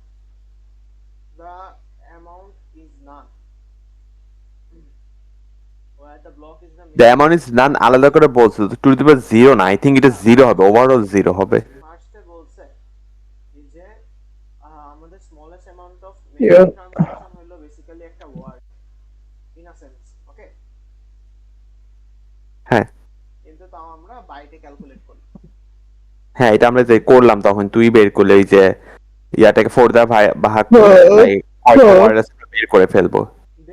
the amount is none where the block is the the amount is none আলাদা করে বলছে, টু দি পাওয়ার 0 না, আই থিংক এটা 0 হবে, ওভারঅল 0 হবে। ফার্স্টে বলছে যে আমাদের smallest amount of Yeah. Memory transaction হলো বেসিক্যালি একটা word in a sense okay হ্যাঁ কিন্তু তাও আমরা বাইটে ক্যালকুলেট করি হ্যাঁ, এটা আমরা যে করলাম তখন তুই বের করলে এই যে ইয়াটাকে 4 দ্বারা ভাগ করে like কয়টা ওয়ার্ড আছে আমরা বের করে ফেলবো,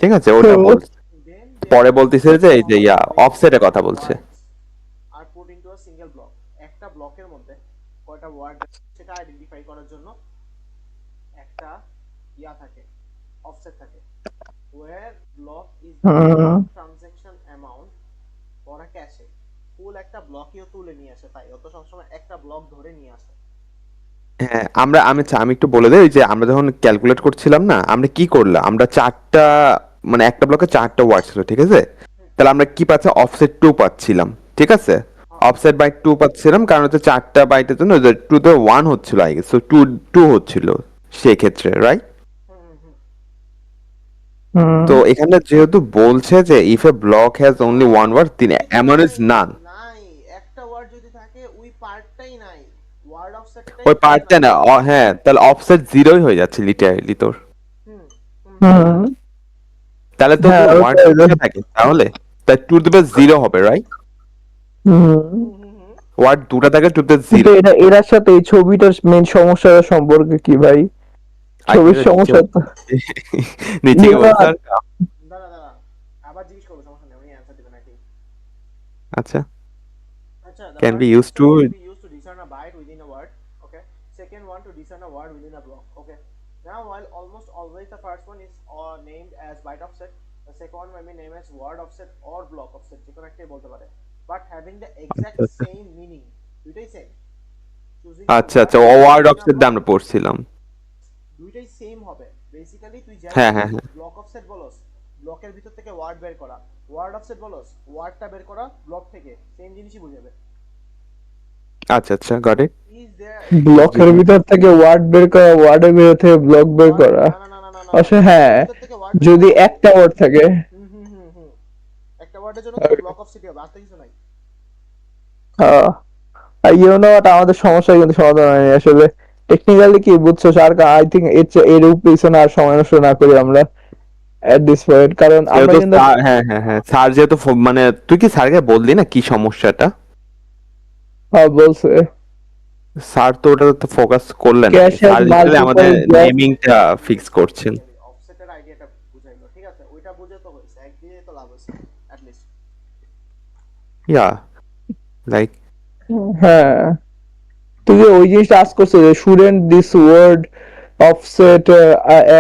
ঠিক আছে? ওটা বলছে। দেন পরে বলতেছে যে এই যে অফসেটের কথা বলছে। আর put into a single block একটা ব্লকের মধ্যে কয়টা ওয়ার্ড সেটা আইডেন্টিফাই করার জন্য একটা ইয়া থাকে অফসেট থাকে where block is the transaction amount for a cache ফুল একটা ব্লকইও তুলে নিয়ে আসে তাই অত সবসময় একটা ব্লক ধরে নিয়ে আসে হ্যাঁ, আমি একটু বলে দেই, ওই যে আমরা যখন ক্যালকুলেট করছিলাম না, আমরা কি করলাম, আমরা চারটা মানে একটা ব্লকে 4টা ওয়ার্ড ছিল, ঠিক আছে? তাহলে আমরা কি পাচ্ছি, অফসেট 2 পাচ্ছিলাম, ঠিক আছে? অফসেট বাই 2 পাচ্ছিলাম কারণ হচ্ছে 4টা বাইটের জন্য 2 তে 1 হচ্ছিল, আই গেস, সো 2 হচ্ছিল সেই ক্ষেত্রে, রাইট? তো এখানে যেহেতু বলছে যে if a block has only one word, then amount is none. নাই একটা ওয়ার্ড যদি থাকে উই অফসেটটাই ওই পার্টটা না হ্যাঁ তাহলে অফসেট জিরোই হয়ে যাচ্ছে লিটারালি তোর। হুম হুম হুম তাহলে তো হ্যাঁ তোর ওয়ার্ড ওটাই জিরো থাকে তাহলে তাই টু দ্য বেস জিরো হবে রাইট। হুম ওয়ার্ড দুটা থাকে টু দ্য কিন্তু জিরো। এটা এটার সাথে এই ছবিটার মেন সমস্যার সম্পর্কে কি ভাই? আই ছবির থিঙ্ক নিচে সমস্যা তো নিচে কি ইয়ে না, বলছে আর? দাঁড়া দাঁড়া, আবার জিজ্ঞেস করবো, সমস্যা নেই, উনি অ্যান্সার দিবেন আই থিঙ্ক। আচ্ছা Acha, the can be first use option two. can be used to discern a byte within a word. Okay. Second one to discern a word within a block. Okay. Now, while almost always the first one is named as byte offset, the second one may be named as word offset or block offset. যে কোনো একটাই বলতে পারে, but having the exact same meaning. দুইটাই same. Choosing a আচ্ছা word আচ্ছা offset word within a offset block. আমরা পড়ছিলাম। দুইটাই সেম হবে বেসিক্যালি। তুই যাই হ্যাঁ হ্যাঁ বলস, হ্যাঁ ব্লক অফসেট বলস, ব্লকের ভিতর থেকে ওয়ার্ড বের করা, ওয়ার্ড অফসেট বলস, ওয়ার্ডটা বের করা ব্লক থেকে, সেম জিনিসই বুঝাবে। আচ্ছা আচ্ছা গট ইট। ইজ দেয়ার ব্লকের ভিতর থেকে ওয়ার্ড বের করা, ওয়ার্ডের ভিতর থেকে ব্লক বের ওয়ার্ড, করা। না না না না না না না, আচ্ছা ব্লকের হ্যাঁ, ভিতর থেকে ওয়ার্ড বের যদি করা মানে কি? একটা ওয়ার্ড থাকে। হুম হুম হুম হুম, একটা ওয়ার্ডের জন্য তোর ব্লক অফ সিটি হবে, আর তো কিছু নাই। ইউ নো হোয়াট, আমাদের সমস্যা কিন্তু সমাধান হয়নি আসলে। টেকনিক্যালি কি বুঝছো আর, আই থিঙ্ক এর পিছনে আর সময় নষ্ট না করি আমরা এট দিস পয়েন্ট, কারণ আমরা যেহেতু কিন্তু হ্যাঁ হ্যাঁ হ্যাঁ স্যার যেহেতু মানে তুই কি স্যারকে বললি না কি সমস্যাটা? বলছে স্যার তো ওটা তো ফোকাস করলেন না, cash has sir literally multiple আমাদের ব্লক। নেমিংটা ফিক্স করছেন। অফসেটের আইডিয়াটা বুঝাইলো, ঠিক আছে, ওইটা বুঝে তো হইছে, এক দিয়ে তো লাভ হইছে অ্যাট লিস্ট। ইয়া লাইক হ্যাঁ, তুই যে ওই জিনিসটা আজ করছো যে shouldn't this word offset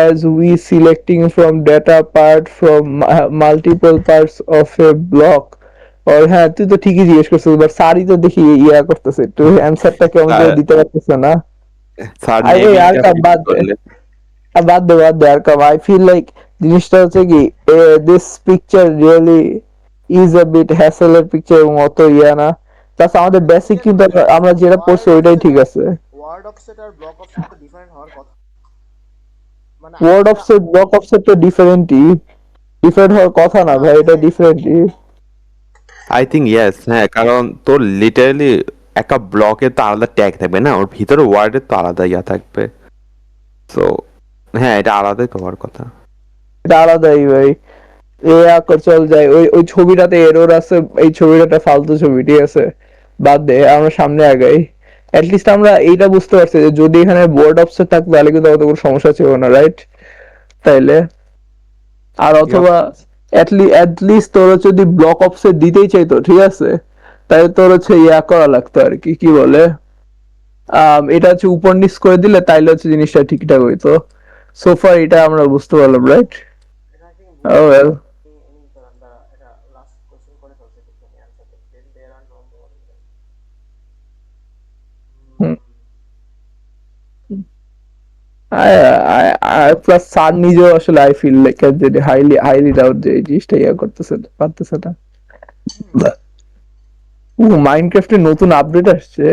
as we selecting from data part from multiple parts of a block, or হ্যাঁ তুই তো ঠিকই জিজ্ঞেস করছিস, বাট স্যারই তো দেখি ইয়া করতেছে, একটু অ্যান্সারটা কেমন করে দিতে পারতেছে না। স্যার আরে আর নেমিংটা কাম ফিক্স বাদ দে, করলেন। বাদ দে আর কাম। আই ফিল লাইক জিনিসটা হচ্ছে কি, this picture really is a bit হ্যাসেলের পিকচার, এবং অত ইয়া না। তাছাড়া আমাদের বেসিক কিন্তু আমরা যেটা পড়ছি ওইটাই ঠিক আছে। ওয়ার্ড অফসেট আর ব্লক অফসেট তো ডিফারেন্ট হওয়ার কথা, মানে ওয়ার্ড একটা অফসেট ব্লক অফসেট তো ডিফারেন্টই, ডিফারেন্ট হওয়ার কথা না না ভাই, এটা সেম। ডিফারেন্টই। আই থিঙ্ক ইয়েস হ্যাঁ, কারণ তোর লিটারালি একটা ব্লকে তো আলাদা ট্যাগ থাকবে না, ওর ভিতরে ওয়ার্ডের তো আলাদা ইয়া থাকবে। সো হ্যাঁ এটা আলাদাই তো হওয়ার কথা। এটা আলাদাই ভাই। চল যাই, ওই ওই ছবিটাতে এরর আছে, এই ছবিটা একটা ফালতু ছবি, ঠিক আছে, বাদ দে, আমরা সামনে আগাই। লিস্ট আমরা এইটা বুঝতে পারছি যে যদি এখানে বোর্ড অফসেট থাকতো তাহলে কিন্তু আমাদের কোনো সমস্যা ছিল না, রাইট? তাইলে আর Yup. অথবা লিস্ট তোর যদি ব্লক অফসেট দিতেই চাইতো, ঠিক আছে, তাহলে তোর হচ্ছে ইয়া করা লাগতো আর কি, কি বলে, এটা হচ্ছে উপর নিচ করে দিলে তাইলে হচ্ছে জিনিসটা ঠিকঠাক হইতো। সোফার এটা আমরা বুঝতে পারলাম, রাইট? এটা আই থিঙ্ক ও বুঝতে ওয়েল। এনি দ্বারা এটা লাস্ট কোশ্চেন করে ফেলছে, কিন্তু আমি answer then there are no more. Plus sir নিজেও আসলে আই ফিল লাইক যে হাইলি হাইলি ডাউট যে এই জিনিসটা ইয়া করতেছে পারতেছে না। মাইনক্রাফটের নতুন আপডেট আসছে,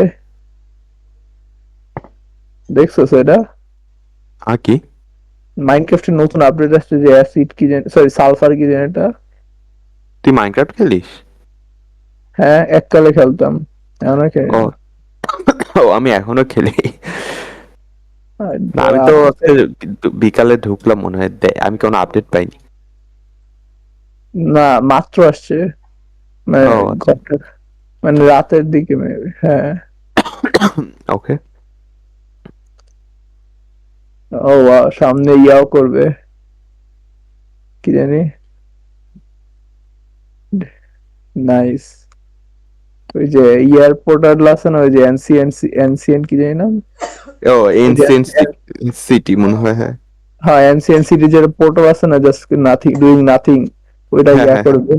দেখছো এটা? আর কি? মাইনক্রাফটের নতুন আপডেট আসছে যে অ্যাসিড কি জানি, সরি সালফার কি জানি এটা। তুই মাইনক্রাফট খেলিস? হ্যাঁ এককালে খেলতাম, এখন আর খেলি ও না। ও আমি এখনো খেলি। আর না আমি তো আজকে বিকালে ঢুকলাম মনে হয়, আমি কোনো আপডেট পাইনি। না মাত্র আসছে, মানে ও আচ্ছা মানে রাতের দিকে maybe, হ্যাঁ। ওকে। ও wow, সামনে ইয়াও করবে কি জানি, নাইস। ওই যে ইয়ার পোর্টাল আছে না, ওই যে এনসিএন কি জানি না, ও ওই যে এনসিয়েন্ট সিটি মনে হয় হ্যাঁ। হ্যাঁ এনসিএন সিটি যে পোর্টাল আছে না, জাস্ট নাথিং ডুইং নাথিং, ওইটা হ্যাঁ ইয়া হ্যাঁ হ্যাঁ করবে,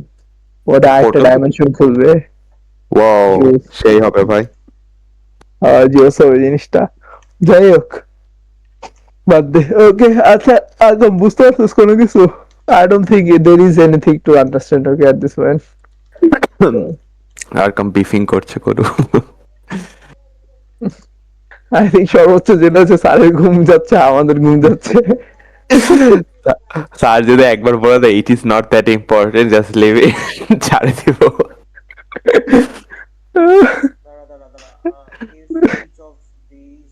ওটা একটা পোর্টাল। ডাইমেনশন খুলবে। ওয়াও সেই হবে ভাই। জিওস হবে জিনিসটা, যাই হোক বাদ দে। ওকে আচ্ছা, একদম বুঝতে পারছিস কোনো কিছু? I don't think there is anything to understand, okay at this point. আর কম বিফিং করছে করু। আই থিংক সর্বোচ্চ যেটা হচ্ছে স্যারের ঘুম যাচ্ছে, আমাদের ঘুম যাচ্ছে। স্যার যদি একবার বলে দেয় it is not that important just leave it, ছাড়ে দিব। দাঁড়া দাঁড়া দাঁড়া, ইজ ইচ অফ দিস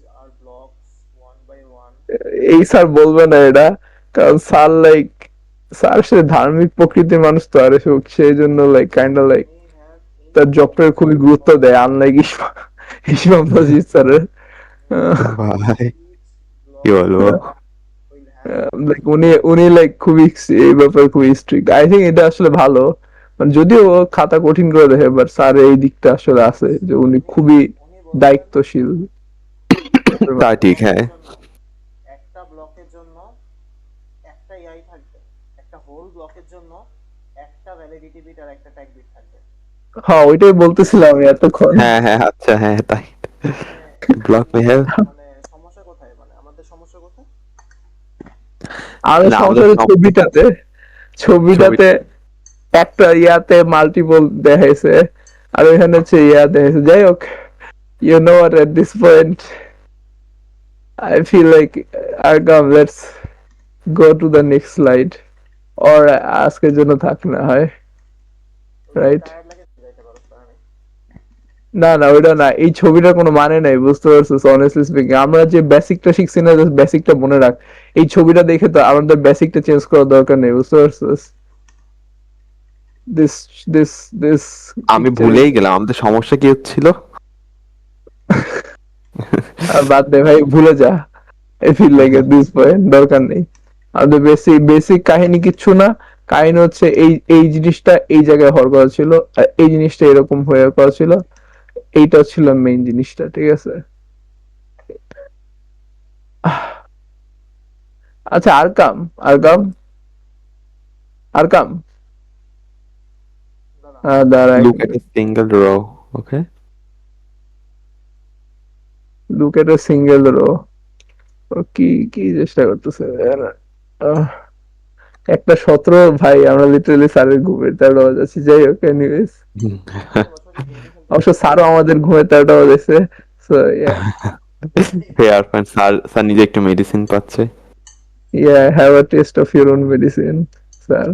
এই স্যার বলবে না এটা, কারণ স্যার লাইক স্যার সে ধার্মিক প্রকৃতির মানুষ তো, আর সেই জন্য লাইক কাইন্ড লাইক তার জবটার খুবই গুরুত্ব দেয়, আনলাইক ইসমাম মজিদ স্যারের। ভাই কি বলবো। লাইক উনি উনি লাইক খুবই এই ব্যাপারে খুবই স্ট্রিক্ট। আই থিঙ্ক এটা আসলে ভালো, মানে যদিও ও খাতা কঠিন করে দেখে, বাট স্যার এই দিকটা আসলে আছে যে উনি খুবই দায়িত্বশীল। তা ঠিক, হ্যাঁ। একটা ব্লকের জন্য একটা এআই থাকবে, একটা হোল ব্লকের জন্য একটা ভ্যালিডিটি বিট আর একটা ট্যাগ বিট থাকবে। হ্যাঁ ওইটাই বলতেছিলাম আমি এতক্ষণ। হ্যাঁ হ্যাঁ, আচ্ছা, হ্যাঁ তাই। Block may have. মানে সমস্যা কোথায়, মানে আমাদের সমস্যা কোথায়? আর না, আমাদের সমস্যা ছবিটাতে, ছবিটাতে একটা ইয়াতে মাল্টিপল দেখাইছে, আর ওইখানে হচ্ছে ইয়া দেখাইছে। যাই হোক, you know what, at this point I feel like Argam, let's go to the next slide, or আজকের জন্য থাক না হয়, রাইট? টায়ার্ড লাগে যাইতে পারো তার নেই। না না ওইটা না, এই ছবিটার কোনো মানে নাই, বুঝতে পারছিস? অনেস্টলি স্পিকিং, আমরা যে বেসিকটা শিখছি না, জাস্ট বেসিকটা মনে রাখ। এই ছবিটা দেখে তো আমাদের বেসিকটা চেঞ্জ করার দরকার নেই, বুঝতে পারছিস? দিস দিস দিস আমি ভুলেই গেলাম আমাদের সমস্যা কি হচ্ছিল। বাদ দে ভাই, ভুলে যা। I feel like at this point দরকার নেই আমাদের। বেসিক বেসিক কাহিনী কিচ্ছু না, কাহিনী হচ্ছে এই এই জিনিসটা এই জায়গায় হওয়ার কথা ছিল, আর এই জিনিসটা এরকম হয়ে কথা ছিল, এইটা ছিল মেইন জিনিসটা, ঠিক আছে? আচ্ছা, আরকাম, আরকাম, আরকাম, দাঁড়া, Look at a single row, okay? Look at a single rho. কি কি চেষ্টা করতেছে? আহ, একটা 17 ভাই, আমরা লিটারালি স্যারের ঘুমের 13টা বাজাচ্ছি। যাই হোক, এনিওয়েজ, অবশ্য স্যারও আমাদের ঘুমের 13টা বাজাইছে। So fair point. Sir sir নিজে একটু মেডিসিন পাচ্ছে। yeah, have a taste of your own medicine, sir.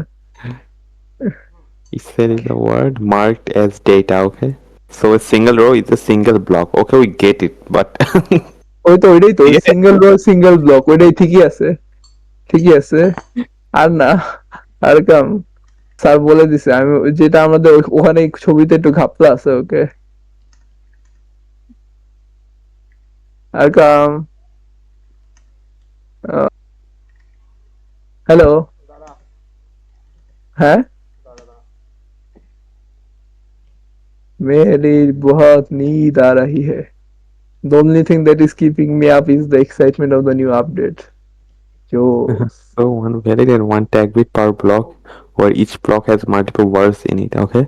He said is the word marked as data, okay? So a single row is a single block. Okay, we get it, but ওই তো ওইটাই তো, Yeah. Single rho single block, ওইটাই ঠিকই আছে, ঠিকই আছে। আর না, আর কাম, স্যার বলে দিছে, আমি যেটা আমাদের ওখানে ছবিতে একটু ঘাপলা আছে, ওকে? আর কাম, হ্যালো, দাঁড়া হ্যাঁ, দাঁড়া দাঁড়া। मेरी बहुत नींद आ रही है। The only thing that is keeping me up is the excitement of the new update. जो so one valid and one tag bit per block, where each block has multiple words in it. Okay.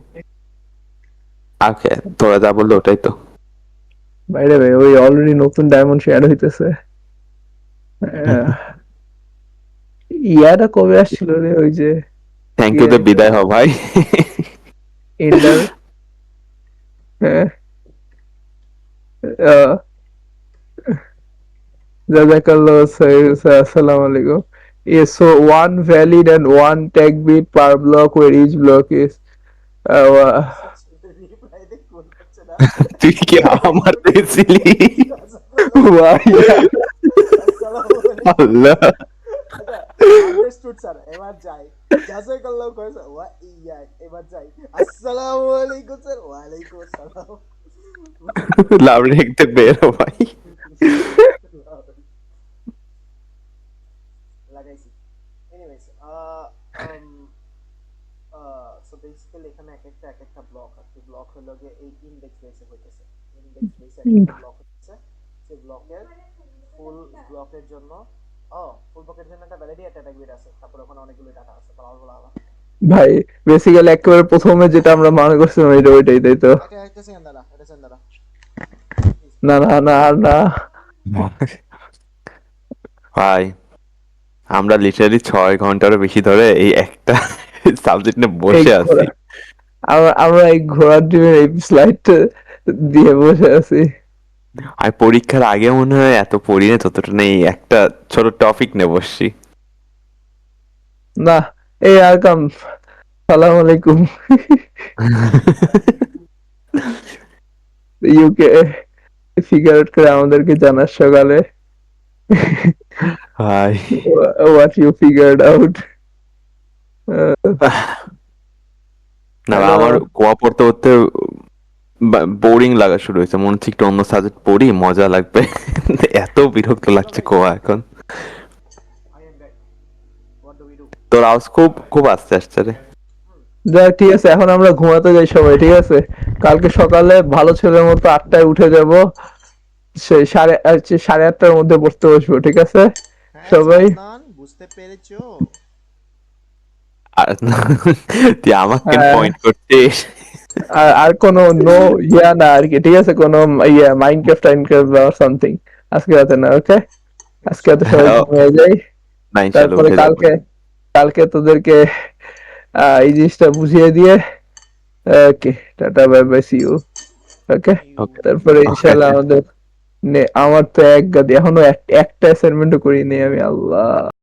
Okay, তোরা যা বললো ওটাই তো। বাইরে ভাই, ওই অলরেডি নতুন ডায়মন্ড শেয়ার হইতেছে। ইয়াটা কবে আসছিল রে, ওই যে থ্যাংক ইউ তে বিদায় হ ভাই। এন্ডার, হ্যাঁ, জাজাকাল্লাহ আসসালামু আলাইকুম। Yes, so one valid and one tag bit per block, where each block is reply দেখ কোন হচ্ছে না। তুই কি আমার দিয়েছিলি? why? আল্লাহ। আন্ডারস্টুড স্যার, এবার যাই। জাযাকাল্লাহ কইছে ওয়া ইয়া, এবার যাই। আসসালামু আলাইকুম স্যার। ওয়া আলাইকুম আসসালাম। লাভ রেখতে বের হ ভাই। লাগাইছি। এনিওয়েজ, সো বেসিক্যালি এখানে এক একটা ব্লক আছে। ব্লক হলো গিয়ে এই ইনডেক্স বেসে হইতেছে। ইনডেক্স বেসে একটা ব্লক হচ্ছে, সেই ব্লকের ফুল ব্লকের জন্য ফুল ব্লকের জন্য একটা ভ্যালিডি একটা ট্যাগ বিট আছে, তারপর ওখানে অনেকগুলো ডাটা আছে। বলা ভাই বেসিক্যালি একেবারে প্রথমে যেটা আমরা মনে করছিলাম এটা ওইটাই, তাই তো? একটা সেকেন্ড দাঁড়া, একটা সেকেন্ড দাঁড়া। না না না আর না, ভাই আমরা লিটারালি 6 ঘন্টারও বেশি ধরে এই একটা সাবজেক্ট নিয়ে বসে আছি। আমরা এই ঘোড়ার ডিমের এই স্লাইডটা দিয়ে বসে আছি। আমি পরীক্ষার আগে মনে হয় এত পড়ি না, ততটা নেই একটা ছোট টপিক নিয়ে বসছি। না, এই আর কাম, সালাম আলাইকুম। ইউকে ফিগার আউট করে আমাদেরকে জানাস সকালে। ভাই what you figured out. না Hello. আমার গোয়া পড়তে পড়তে বোরিং লাগা শুরু হয়েছে, মনে হচ্ছে একটু অন্য সাবজেক্ট পড়ি মজা লাগবে। এত বিরক্ত লাগছে গোয়া এখন। I am back. What do we do? তোর আওয়াজ খুব খুব আস্তে আসছে রে। যাক ঠিক আছে, এখন আমরা ঘুমাতে যাই সবাই, ঠিক আছে? কালকে সকালে ভালো ছেলের মতো 8টায় উঠে যাব, সেই 8:30টার মধ্যে পড়তে বসবো, ঠিক আছে হ্যাঁ সবাই? সাদনান, বুঝতে পেরেছো? আর তুই আমাকে হ্যাঁ। পয়েন্ট করছিস? আর আর কোনো নো ইয়া না আর কি, ঠিক আছে? কোনো ইয়া মাইনক্রাফট বা সামথিং আজকে রাতে না, ওকে? আজকে রাতে সবাই ঘুমিয়ে যাই, না ইনশাল্লাহ তারপরে উঠে যাবো। কালকে কালকে তোদেরকে এই জিনিসটা বুঝিয়ে দিয়ে, okay, tata, bye bye, see you, okay? Okay. তারপরে Okay. ইনশাআল্লাহ আমাদের আমার তো এক গাদি এখনো একটা অ্যাসাইনমেন্টও করিনি আমি, আল্লাহ।